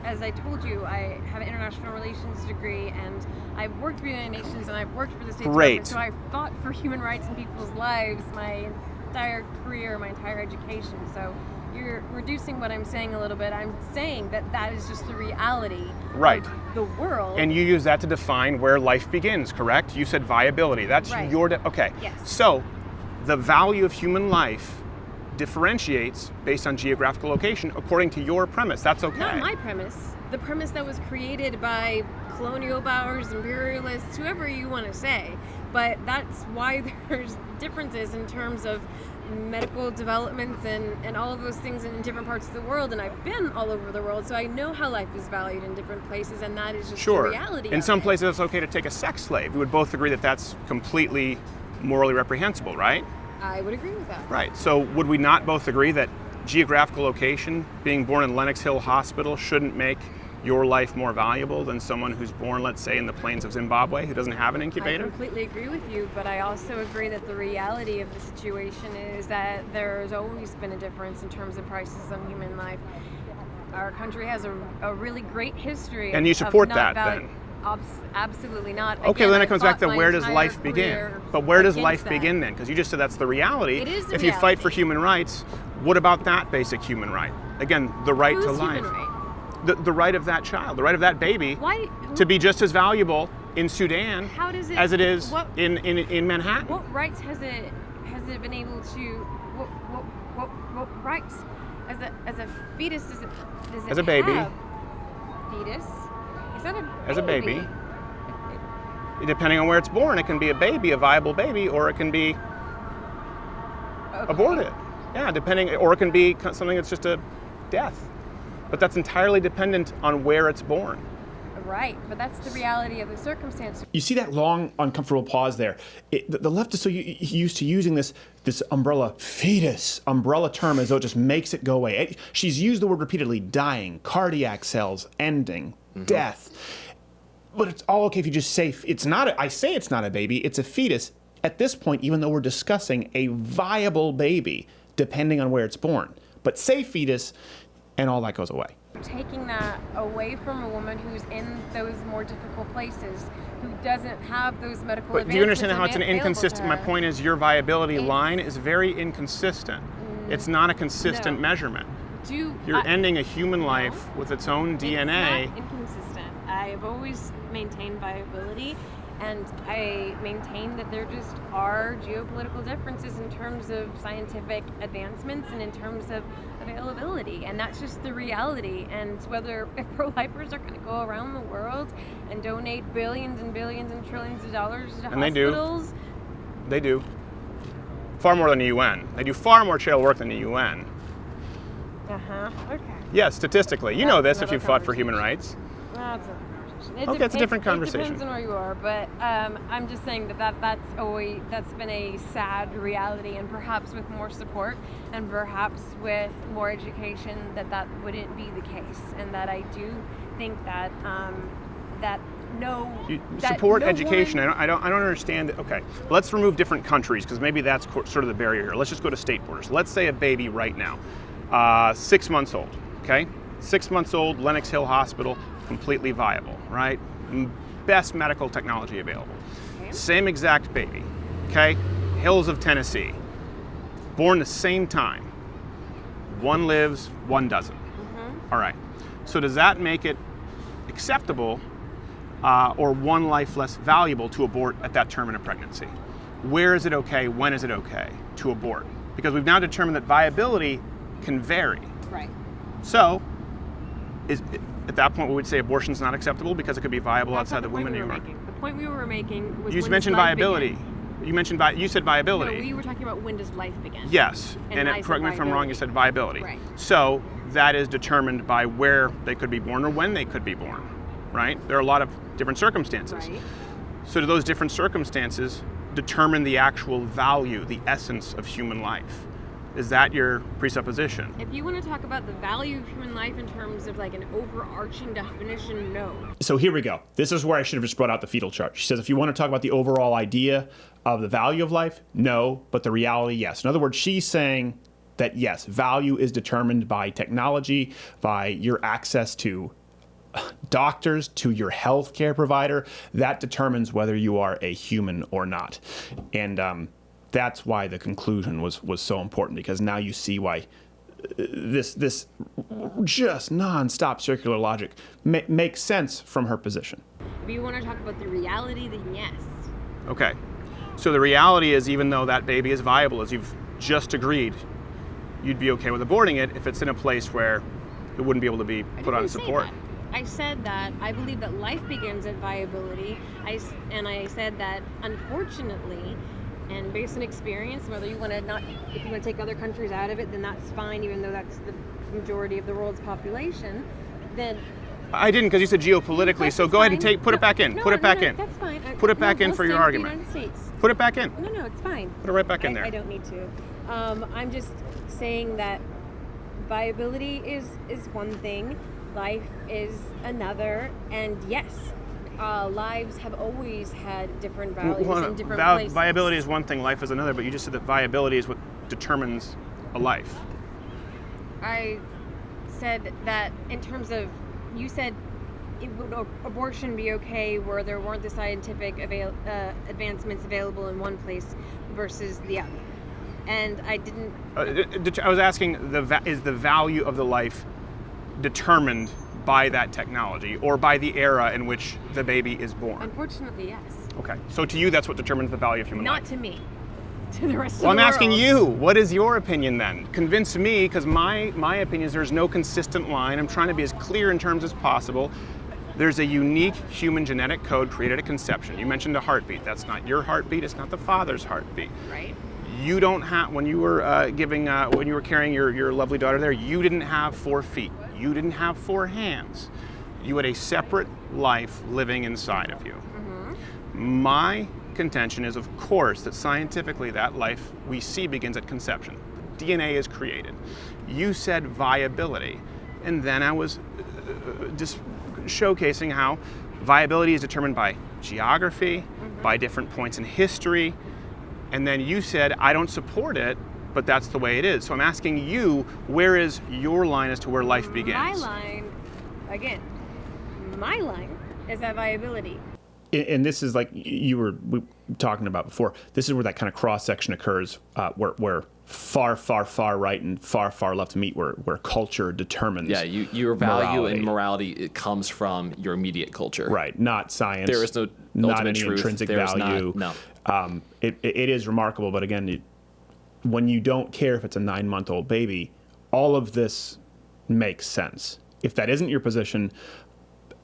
as I told you, I have an international relations degree and I've worked for the United Nations and I've worked for the State Great. Department. So I've fought for human rights in people's lives my entire career, my entire education. So you're reducing what I'm saying a little bit. I'm saying that is just the reality Right. of the world. And you use that to define where life begins, correct? You said viability. That's Right. your okay. Yes. So the value of human life differentiates based on geographical location according to your premise. That's okay. Not my premise. The premise that was created by colonial powers, imperialists, whoever you want to say. But that's why there's differences in terms of medical developments and all of those things in different parts of the world. And I've been all over the world, so I know how life is valued in different places, and that is just Sure. the reality In of some it. places, it's okay to take a sex slave. We would both agree that that's completely morally reprehensible, right? I would agree with that. Right. So would we not both agree that geographical location, being born in Lenox Hill Hospital, shouldn't make your life more valuable than someone who's born, let's say, in the plains of Zimbabwe who doesn't have an I incubator? completely agree with you, but I also agree that the reality of the situation is that there's always been a difference in terms of prices on human life. Our country has a really great history. And you of support not that, then? Absolutely not. Okay, Again, well, then I it comes back fought to my where does entire life begin? career But where does against life that. begin then? Because you just said that's the reality. It is the If you fight for reality. human rights, what about that basic human right? Again, the right Whose to human life. right? The right of that child, the right of that baby Why? to be just as valuable in Sudan How does it? as it is What, in Manhattan. what rights has it been able to? What rights as a fetus does it As a baby. have? Fetus? Is that a baby? As a baby. Depending on where it's born, it can be a baby, a viable baby, or it can be Okay. aborted. Yeah, depending, or it can be something that's just a death. But that's entirely dependent on where it's born. Right, but that's the reality of the circumstance. You see that long, uncomfortable pause there. The left is so used to using this umbrella fetus umbrella term as though it just makes it go away. She's used the word repeatedly: dying, cardiac cells ending, death. But it's all okay if you just say it's not. I say it's not a baby; it's a fetus. At this point, even though we're discussing a viable baby, depending on where it's born, but say fetus, and all that goes away. Taking that away from a woman who's in those more difficult places, who doesn't have those medical But do you understand advancements how it's an available to inconsistent? My her. point is your viability It's- line is very inconsistent. It's not a consistent No. measurement. Do You're I- ending a human life with its own DNA. It's not inconsistent. I've always maintained viability, and I maintain that there just are geopolitical differences in terms of scientific advancements and in terms of availability, and that's just the reality. And whether if pro-lifers are going to go around the world and donate billions and billions and trillions of dollars to And they do. hospitals, They do. Far more than the UN. They do far more charitable work than the UN. okay. Yes, statistically. You know That's this if another you fought for human conversation. rights. That's a conversation. Okay, it's a different It conversation. depends on where you are, but I'm just saying that's been a sad reality, and perhaps with more support and perhaps with more education, that wouldn't be the case, and that I do think that that no You that support no education. woman- I don't understand. Okay, let's remove different countries because maybe that's sort of the barrier here. Let's just go to state borders. Let's say a baby right now, 6 months old. Okay, 6 months old, Lenox Hill Hospital, completely viable, right? Best medical technology available. Okay. Same exact baby. Okay, Hills of Tennessee, born the same time. One lives, one doesn't. All right. So does that make it acceptable or one life less valuable to abort at that term in a pregnancy? Where is it okay? When is it okay to abort? Because we've now determined that viability can vary. Right. So, at that point we would say abortion's not acceptable because it could be viable That's outside not the woman point in we your were making. The point we were making was You when mentioned does life viability. begin? You mentioned you said viability. No, we were talking about when does life begin? Yes, And and I said correct me if I'm wrong. You viability. said viability. Right. So that is determined by where they could be born or when they could be born, right? There are a lot of different circumstances. Right. So do those different circumstances determine the actual value, the essence of human life? Is that your presupposition? If you want to talk about the value of human life in terms of like an overarching definition, no. So here we go. This is where I should have just brought out the fetal chart. She says, if you want to talk about the overall idea of the value of life, no, but the reality, yes. In other words, she's saying that yes, value is determined by technology, by your access to doctors, to your healthcare provider. That determines whether you are a human or not. And that's why the conclusion was so important, because now you see why this just nonstop circular logic makes sense from her position. If you want to talk about the reality, then yes. Okay. So the reality is, even though that baby is viable, as you've just agreed, you'd be okay with aborting it if it's in a place where it wouldn't be able to be put on support. I said that I believe that life begins at viability. I said that unfortunately, and based on experience, whether you want to if you want to take other countries out of it, then that's fine, even though that's the majority of the world's population. Then I didn't, because you said geopolitically. So go ahead and put it back in. Put it back in. That's fine. Put it back in for your argument. United States. Put it back in. No, it's fine. Put it right back in there. I don't need to. I'm just saying that viability is one thing, life is another, and yes, lives have always had different values in different places. Viability is one thing, life is another, but you just said that viability is what determines a life. I said that in terms of, you said would abortion be okay where there weren't the scientific advancements available in one place versus the other? And I didn't. I was asking, is the value of the life determined by that technology or by the era in which the baby is born? Unfortunately, yes. Okay. So to you, that's what determines the value of human life? Not to me. To the rest of Well, I'm the asking world. you, what is your opinion then? Convince me, because my opinion is there's no consistent line. I'm trying to be as clear in terms as possible. There's a unique human genetic code created at conception. You mentioned a heartbeat. That's not your heartbeat. It's not the father's heartbeat. Right. You don't have, when you were when you were carrying your lovely daughter there, you didn't have 4 feet. You didn't have 4 hands. You had a separate life living inside of you. Mm-hmm. My contention is, of course, that scientifically that life we see begins at conception. DNA is created. You said viability, and then I was just showcasing how viability is determined by geography, by different points in history, and then you said, I don't support it, but that's the way it is. So I'm asking you, where is your line as to where life begins? My line is at viability. And this is like we were talking about before. This is where that kind of cross section occurs, where far right and far left meet, where culture determines. Yeah, your value morality. and morality, it comes from your immediate culture. Right, not science. There is no not ultimate any truth. intrinsic There is value. not, no. It is remarkable, but again, when you don't care if it's a 9-month-old baby, all of this makes sense. If that isn't your position,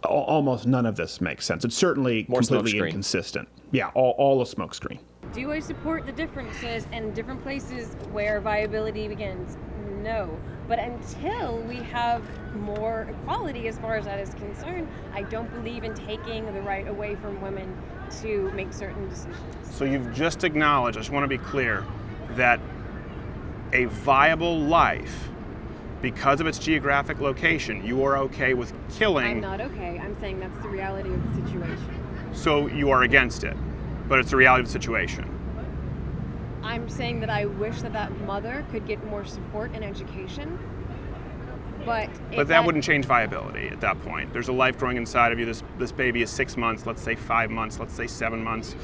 almost none of this makes sense. It's certainly More completely smokescreen. inconsistent. Yeah, all a smokescreen. Do I support the differences in different places where viability begins? No. But until we have more equality as far as that is concerned, I don't believe in taking the right away from women to make certain decisions. So you've just acknowledged, I just want to be clear, that a viable life, because of its geographic location, you are okay with killing. I'm not okay. I'm saying that's the reality of the situation. So you are against it, but it's the reality of the situation. I'm saying that I wish that mother could get more support and education. But that wouldn't change viability at that point. There's a life growing inside of you. This baby is 6 months, let's say 5 months, let's say 7 months.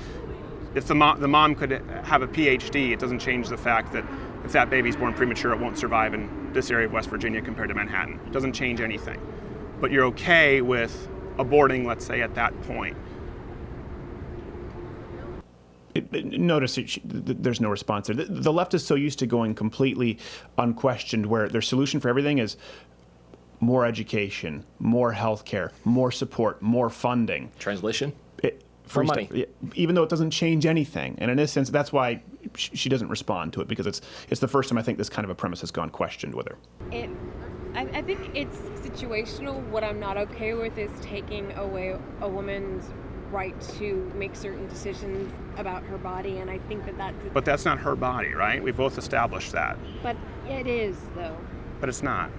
If the mom could have a PhD, it doesn't change the fact that if that baby's born premature, it won't survive in this area of West Virginia compared to Manhattan. It doesn't change anything. But you're okay with aborting, let's say, at that point. Notice there's no response there. The left is so used to going completely unquestioned, where their solution for everything is more education, more healthcare, more support, more funding. Translation? Free money. stuff, even though it doesn't change anything. And in this sense, that's why she doesn't respond to it, because it's the first time I think this kind of a premise has gone questioned with her. I think it's situational. What I'm not okay with is taking away a woman's right to make certain decisions about her body, and I think that that's. But that's not her body, right? We both established that. But it is, though. But it's not.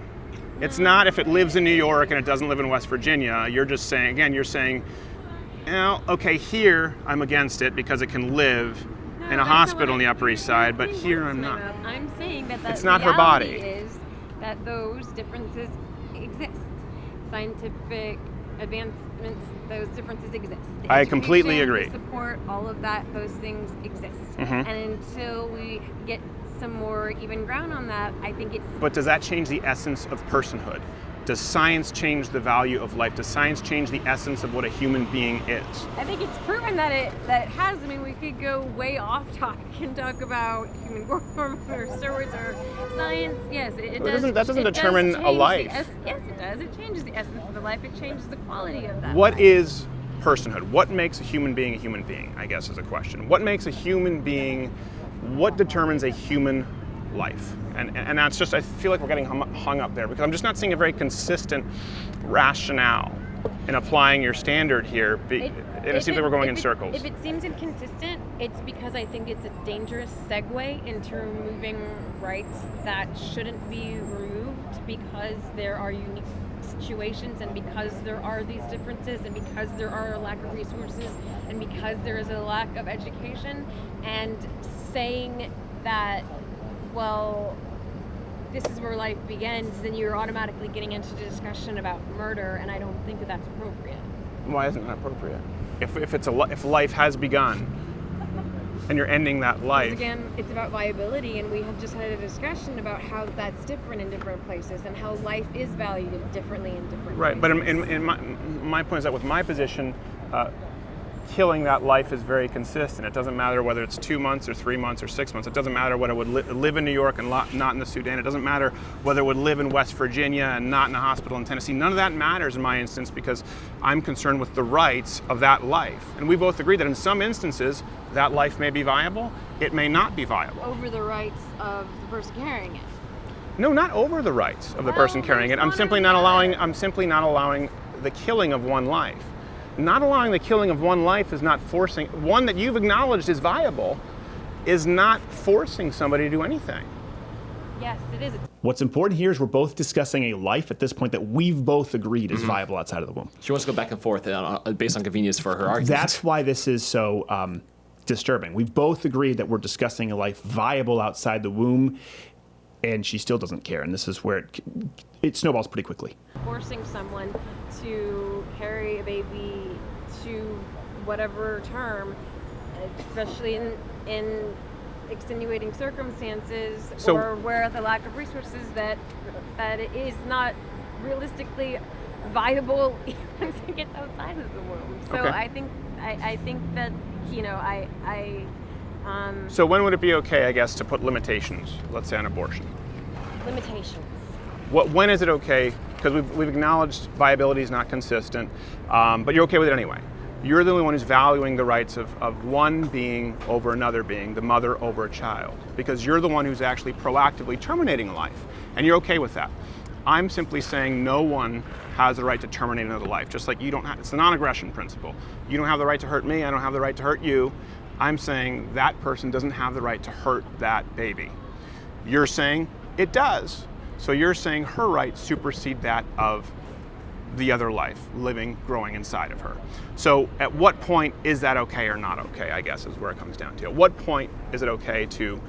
It's not if it lives in New York and it doesn't live in West Virginia. You're just saying, again, you're saying, okay, here I'm against it because it can live in a hospital in the Upper East Side, but here I'm not. I'm saying that It's not her body. is that those differences exist. Scientific advancements, those differences exist. The I completely education, agree. the support, all of that, those things exist. Mhm. And until we get some more even ground on that, I think it's. But does that change the essence of personhood? Does science change the value of life? Does science change the essence of what a human being is? I think it's proven that it has. I mean, we could go way off topic and talk about human growth hormone or steroids or science. Yes, it Well, does. that doesn't it does determine a change the life. yes, it does. It changes the essence of the life. It changes the quality of that. What life. is personhood? What makes a human being, I guess is a question. What makes a human being, what determines a human life? And that's just, I feel like we're getting hung up there because I'm just not seeing a very consistent rationale in applying your standard here. It seems like we're going in circles. If it seems inconsistent, it's because I think it's a dangerous segue into removing rights that shouldn't be removed because there are unique situations and because there are these differences and because there are a lack of resources and because there is a lack of education, and saying that, well, this is where life begins, then you're automatically getting into a discussion about murder, and I don't think that that's appropriate. Why isn't that appropriate? If life has begun and you're ending that life. Because again, it's about viability, and we have just had a discussion about how that's different in different places and how life is valued differently in different Right, places. but in my point is that with my position, killing that life is very consistent. It doesn't matter whether it's 2 months or 3 months or 6 months. It doesn't matter whether it would live in New York and not in the Sudan. It doesn't matter whether it would live in West Virginia and not in a hospital in Tennessee. None of that matters in my instance because I'm concerned with the rights of that life. And we both agree that in some instances, that life may be viable. It may not be viable. Over the rights of the person carrying it. No, not over the rights of the Well, person carrying it. there's I'm one simply of not the- allowing. I'm simply not allowing the killing of one life. Not allowing the killing of one life is not forcing one that you've acknowledged is viable, is not forcing somebody to do anything. Yes, it is. What's important here is we're both discussing a life at this point that we've both agreed is viable outside of the womb. She wants to go back and forth based on convenience for her argument. That's why this is so disturbing. We've both agreed that we're discussing a life viable outside the womb, and she still doesn't care. And this is where it snowballs pretty quickly. Forcing someone to carry a baby to whatever term, especially in extenuating circumstances, So- or where the lack of resources that it is not realistically viable even once it gets outside of the womb. So Okay. I think that So when would it be okay, I guess, to put limitations, let's say on abortion? limitations. When is it okay? Because we've acknowledged viability is not consistent, but you're okay with it anyway. You're the only one who's valuing the rights of one being over another being, the mother over a child, because you're the one who's actually proactively terminating a life, and you're okay with that. I'm simply saying no one has the right to terminate another life, just like you don't have, it's the non-aggression principle. You don't have the right to hurt me, I don't have the right to hurt you. I'm saying that person doesn't have the right to hurt that baby. You're saying it does. So you're saying her rights supersede that of the other life living, growing inside of her. So at what point is that okay or not okay, I guess is where it comes down to. At what point is it okay to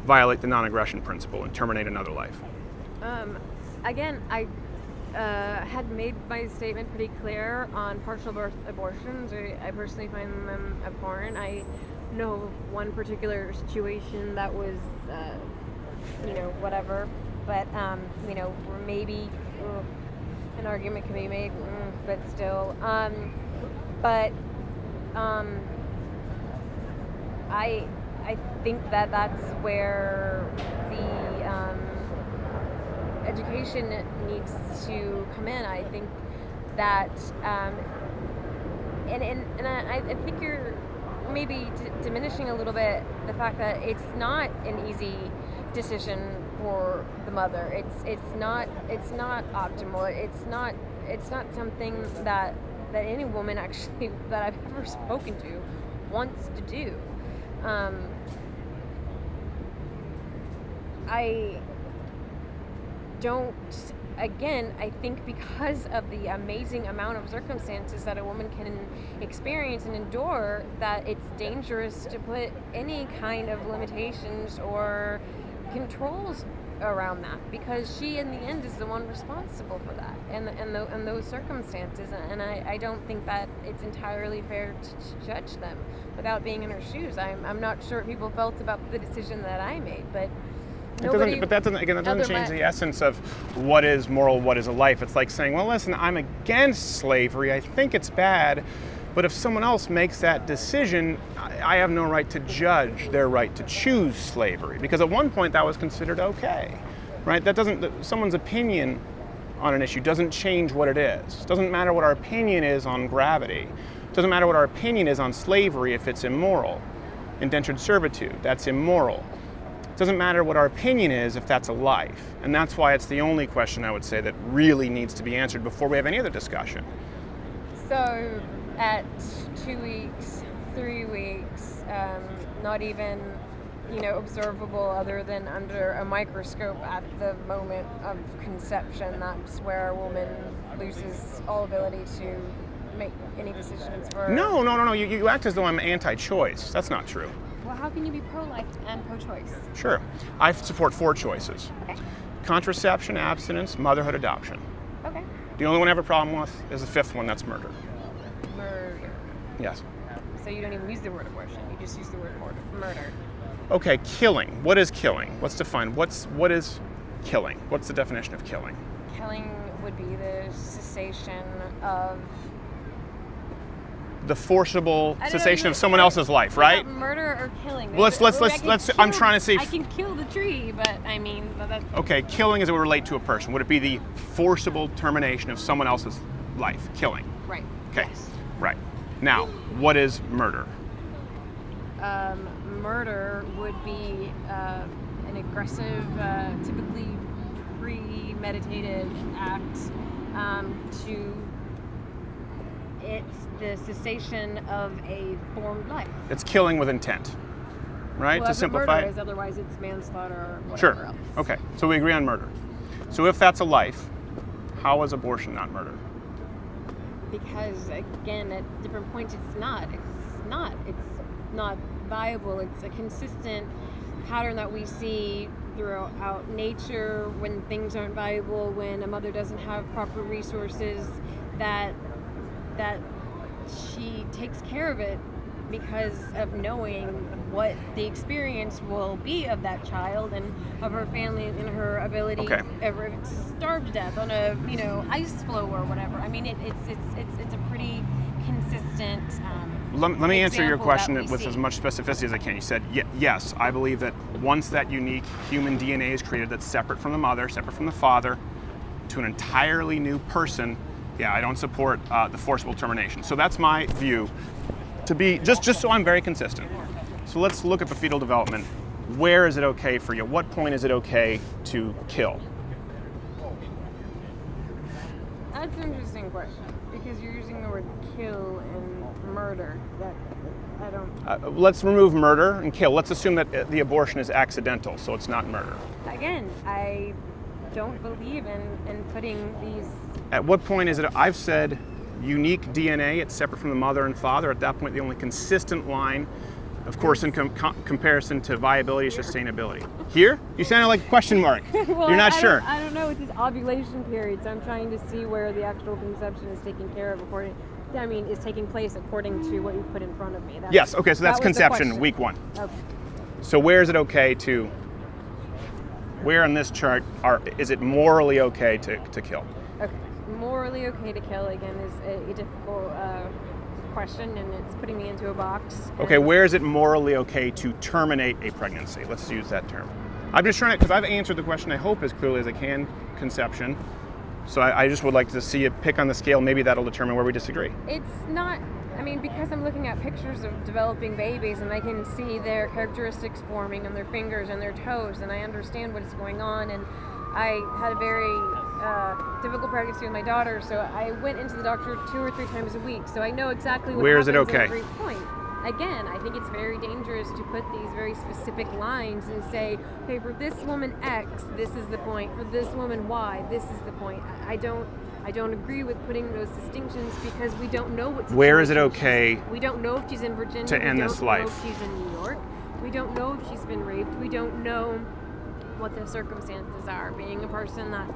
violate the non-aggression principle and terminate another life? Again, I had made my statement pretty clear on partial birth abortions. I personally find them abhorrent. I know of one particular situation that was, whatever. But, maybe an argument can be made, but still. I think that that's where the education needs to come in. I think that, I think you're maybe diminishing a little bit the fact that it's not an easy decision for the mother. It's not optimal. It's not something that any woman actually that I've ever spoken to wants to do. I don't, again, I think because of the amazing amount of circumstances that a woman can experience and endure, that it's dangerous to put any kind of limitations or controls around that, because she in the end is the one responsible for that and those circumstances, and I don't think that it's entirely fair to judge them without being in her shoes. I'm not sure what people felt about the decision that I made, but But that doesn't change the essence of what is moral, what is a life. It's like saying, well, listen, I'm against slavery. I think it's bad. But if someone else makes that decision, I have no right to judge their right to choose slavery. Because at one point that was considered okay, right? Someone's opinion on an issue doesn't change what it is. It doesn't matter what our opinion is on gravity. It doesn't matter what our opinion is on slavery if it's immoral. Indentured servitude, that's immoral. It doesn't matter what our opinion is if that's a life. And that's why it's the only question, I would say, that really needs to be answered before we have any other discussion. So at 2 weeks, 3 weeks, not even, observable other than under a microscope at the moment of conception, that's where a woman loses all ability to make any decisions for... No. You act as though I'm anti-choice. That's not true. Well, how can you be pro-life and pro-choice? Sure. I support 4 choices. Okay. Contraception, abstinence, motherhood, adoption. Okay. The only one I have a problem with is the 5th one, that's murder. Murder. Yes. So you don't even use the word abortion, you just use the word murder. Okay, killing. What is killing? Let's define. What is killing? What's the definition of killing? Killing would be the cessation of... The forciable I don't know, cessation of but- someone else's life, right? Murder or killing? Well, I'm trying to see. I can kill the tree, but I mean, that. Okay, killing is it would relate to a person. Would it be the forcible termination of someone else's life? Killing. Right. Okay. Yes. Right. Now, what is murder? Murder would be an aggressive, typically premeditated act to. It's the cessation of a formed life. It's killing with intent, right? Well, to that's what simplify murder it. is, otherwise it's manslaughter or whatever Sure. else. Okay. So we agree on murder. So if that's a life, how is abortion not murder? Because again, at different points, it's not viable. It's a consistent pattern that we see throughout nature when things aren't viable, when a mother doesn't have proper resources, that she takes care of it because of knowing what the experience will be of that child and of her family and her ability ever to starve to death on a ice floe or whatever. I mean, it's a pretty consistent. Let me answer your example question that we with see. as much specificity as I can. You said, yes, I believe that once that unique human DNA is created that's separate from the mother, separate from the father, to an entirely new person, I don't support the forcible termination. So that's my view, to be, just so I'm very consistent. So let's look at the fetal development. Where is it okay for you? What point is it okay to kill? That's an interesting question because you're using the word kill and murder. That I don't. Let's remove murder and kill. Let's assume that the abortion is accidental, so it's not murder. Again, I don't believe in putting these. At what point is it, I've said unique DNA, it's separate from the mother and father. At that point, the only consistent line, of course, in comparison to viability is sustainability. Here? You sounded like a question mark. Well, You're not I sure. I don't know. It's this ovulation period, so I'm trying to see where the actual conception is taken care of is taking place according to what you put in front of me. Yes, okay, so that's that was the conception, question. week 1. Okay. So where is it okay to, where on this chart is it morally okay to kill? Okay. Morally okay to kill, again, is a difficult question, and it's putting me into a box. Okay, where is it morally okay to terminate a pregnancy? Let's use that term. I'm just trying to, because I've answered the question, I hope, as clearly as I can, conception. So I just would like to see it pick on the scale. Maybe that'll determine where we disagree. It's not I mean, because I'm looking at pictures of developing babies and I can see their characteristics forming on their fingers and their toes, and I understand what's going on. And I had a very difficult pregnancy with my daughter, so I went into the doctor 2 or 3 times a week. So I know exactly what Where is it happens okay? at every point. Again, I think it's very dangerous to put these very specific lines and say, okay, for this woman X, this is the point. For this woman Y, this is the point. I don't agree with putting those distinctions because we don't know what. Where is it situation okay we don't know if she's in Virginia. to end we this don't life? know if she's in New York. We don't know if she's been raped. We don't know what the circumstances are. Being a person that's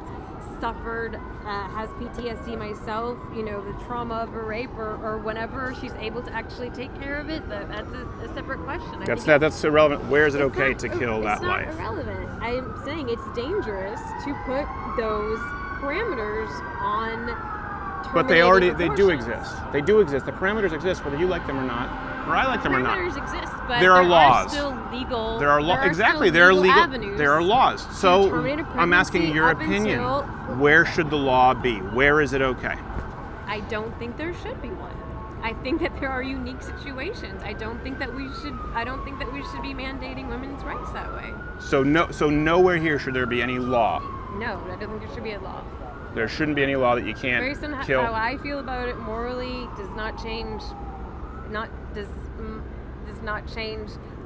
suffered, has PTSD myself, the trauma of a rape or whenever she's able to actually take care of it, that's a separate question. That's irrelevant. Where is it It's okay not- to kill that life? It's not irrelevant. I'm saying it's dangerous to put those parameters on. But they terminating do abortions. exist. They do exist. The parameters exist whether you like them or not, or I like them or not. Parameters exist, but There are laws. still legal. There are laws. still Exactly. There are legal. avenues There are laws. So terminate a I'm asking pregnancy your up opinion. until- Where should the law be? Where is it okay? I don't think there should be one. I think that there are unique situations. I don't think that we should be mandating women's rights that way. So nowhere here should there be any law. No, I don't think there should be a law. There shouldn't be any law that you can't Based on kill. how I feel about it morally, does not change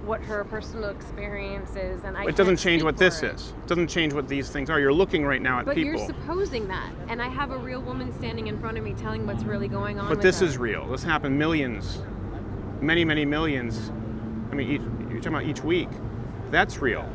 what her personal experience is, and It doesn't can't change speak what for this it. is. It doesn't change what these things are. You're looking right now at But people. you're supposing that, and I have a real woman standing in front of me telling what's really going on. But with this her. is real. This happened millions, many millions. I mean, you're talking about each week. That's real.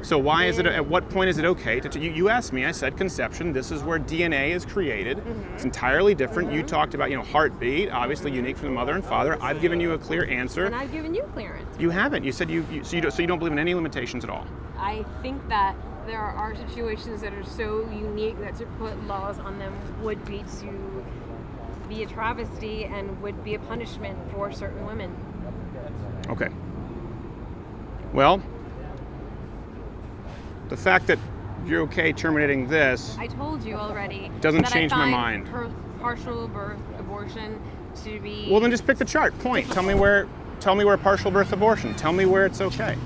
So why is it? At what point is it okay to? You asked me. I said conception. This is where DNA is created. It's entirely different. You talked about heartbeat, obviously unique from the mother and father. I've given you a clear answer. And I've given you clearance. You haven't. You said you don't believe in any limitations at all. I think that there are situations that are so unique that to put laws on them would be a travesty and would be a punishment for certain women. Okay. Well, the fact that you're okay terminating this I told you already. Doesn't that change I my find mind. Her partial birth abortion to be. Well, then just pick the chart. Point. Tell me where partial birth abortion. Tell me where it's okay.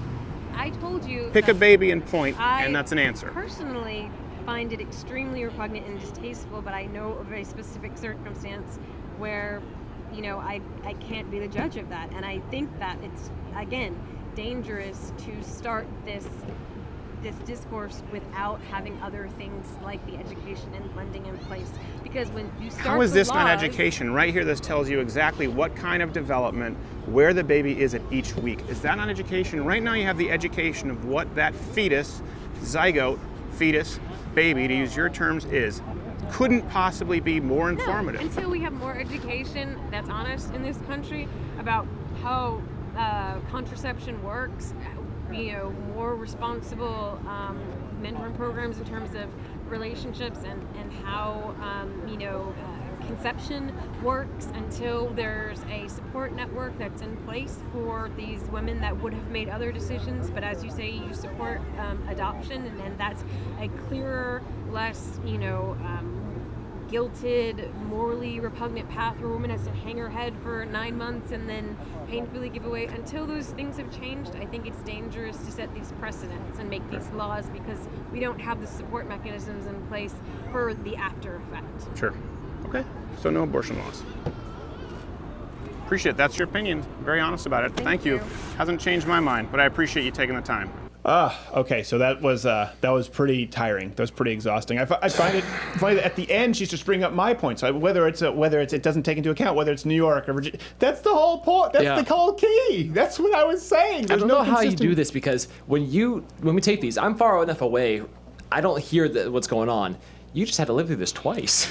I told you. Pick a that baby and point, I and that's an answer. personally find it extremely repugnant and distasteful, but I know of a specific circumstance where, I can't be the judge of that. And I think that it's, again, dangerous to start this discourse without having other things like the education and blending in place. Because when you start How is the this not laws- education? Right here, this tells you exactly what kind of development, where the baby is at each week. Is that not education? Right now you have the education of what that fetus, zygote, fetus, baby, to use your terms, is. Couldn't possibly be more informative. No, until we have more education that's honest in this country about how contraception works, more responsible mentoring programs in terms of relationships and how conception works, until there's a support network that's in place for these women that would have made other decisions, but as you say, you support adoption, and that's a clearer, less guilted, morally repugnant path where a woman has to hang her head for 9 months and then painfully give away. Until those things have changed, I think it's dangerous to set these precedents and make these laws, because we don't have the support mechanisms in place for the after effect. Sure. Okay. So no abortion laws. Appreciate it. That's your opinion. Very honest about it. Thank you. Hasn't changed my mind, but I appreciate you taking the time. Okay, so that was pretty tiring. That was pretty exhausting. I find it funny that at the end she's just bringing up my points. Whether it doesn't take into account whether it's New York or Virginia. That's the whole point. That's the whole key. That's what I was saying. I There's don't no know how you consistent- do this, because when we take these, I'm far enough away, I don't hear what's going on. You just had to live through this twice.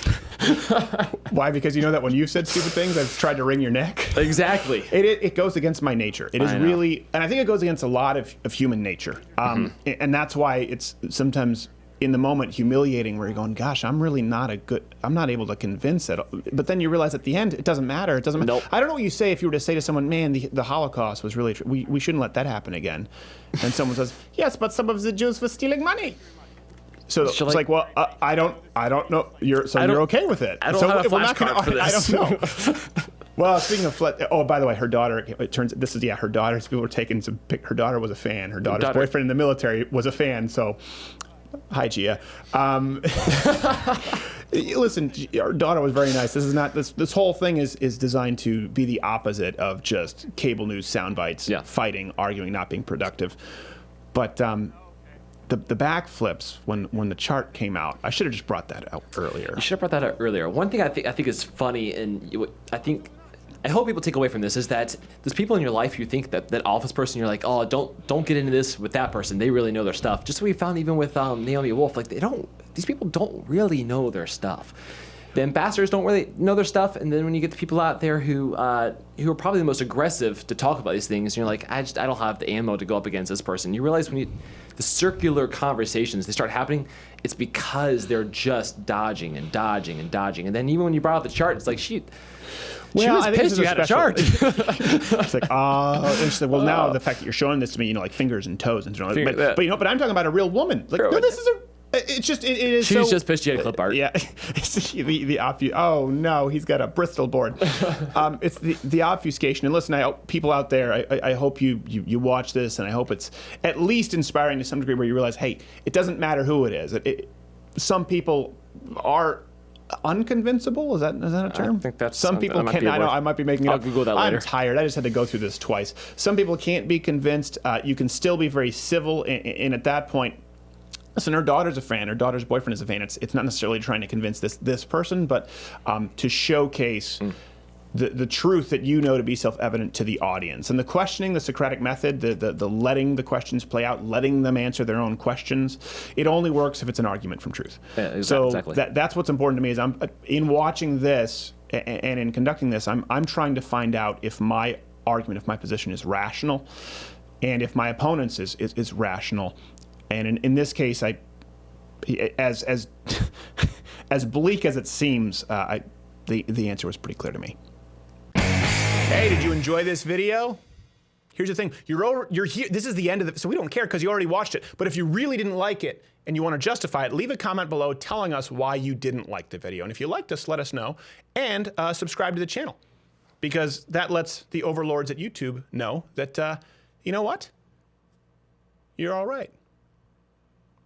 Why? Because you know that when you've said stupid things, I've tried to wring your neck. Exactly. It goes against my nature. It is I know. really, and I think it goes against a lot of human nature. And that's why it's sometimes in the moment humiliating, where you're going, gosh, I'm not able to convince it. But then you realize at the end, it doesn't matter. It doesn't matter. Nope. I don't know what you say if you were to say to someone, man, the Holocaust was really, we shouldn't let that happen again. And someone says, yes, but some of the Jews were stealing money. So it's like, well, I don't know. You're okay with it. I don't so have a we're not flashcard for I this. don't know. Well, speaking of oh, by the way, her daughter. It turns her daughter. People were taking some. Her daughter was a fan. Her daughter's boyfriend in the military was a fan. So, hi, Gia. Listen, our daughter was very nice. This is not this whole thing is designed to be the opposite of just cable news sound bites, fighting, arguing, not being productive. But the backflips when the chart came out, I should have just brought that out earlier. You should have brought that out earlier. One thing I think is funny, and I hope people take away from this, is that there's people in your life you think that office person, you're like, oh, don't get into this with that person. They really know their stuff. Just what we found even with Naomi Wolf, like these people don't really know their stuff. The ambassadors don't really know their stuff, and then when you get the people out there who are probably the most aggressive to talk about these things, you're like, I don't have the ammo to go up against this person. You realize when the circular conversations, they start happening, it's because they're just dodging and dodging and dodging. And then even when you brought out the chart, it's like, she was pissed you had a chart. It's like, oh, and she's like, well, now the fact that you're showing this to me, like fingers and toes and but I'm talking about a real woman. Like, no, this is it is. She's just pissed you had clip art. Yeah, it's the oh no, he's got a Bristol board. It's the obfuscation. And listen, people out there, I hope you watch this, and I hope it's at least inspiring to some degree, where you realize, hey, it doesn't matter who it is. Some people are unconvincible. Is that a term? I think that's some people can. I know I might be making it up. I'll Google that later. I'm tired. I just had to go through this twice. Some people can't be convinced. You can still be very civil, and at that point, listen, her daughter's a fan. Her daughter's boyfriend is a fan. It's not necessarily trying to convince this person, but to showcase the truth that you know to be self-evident to the audience. And the questioning, the Socratic method, the letting the questions play out, letting them answer their own questions, it only works if it's an argument from truth. Yeah, exactly. So that's what's important to me. Is I'm in watching this and in conducting this, I'm trying to find out if my argument, if my position is rational, and if my opponent's is rational. And in this case, as bleak as it seems, the answer was pretty clear to me. Hey, did you enjoy this video? Here's the thing: you're here. This is the end of it, so we don't care because you already watched it. But if you really didn't like it and you want to justify it, leave a comment below telling us why you didn't like the video. And if you liked us, let us know, and subscribe to the channel, because that lets the overlords at YouTube know that you know what, you're all right.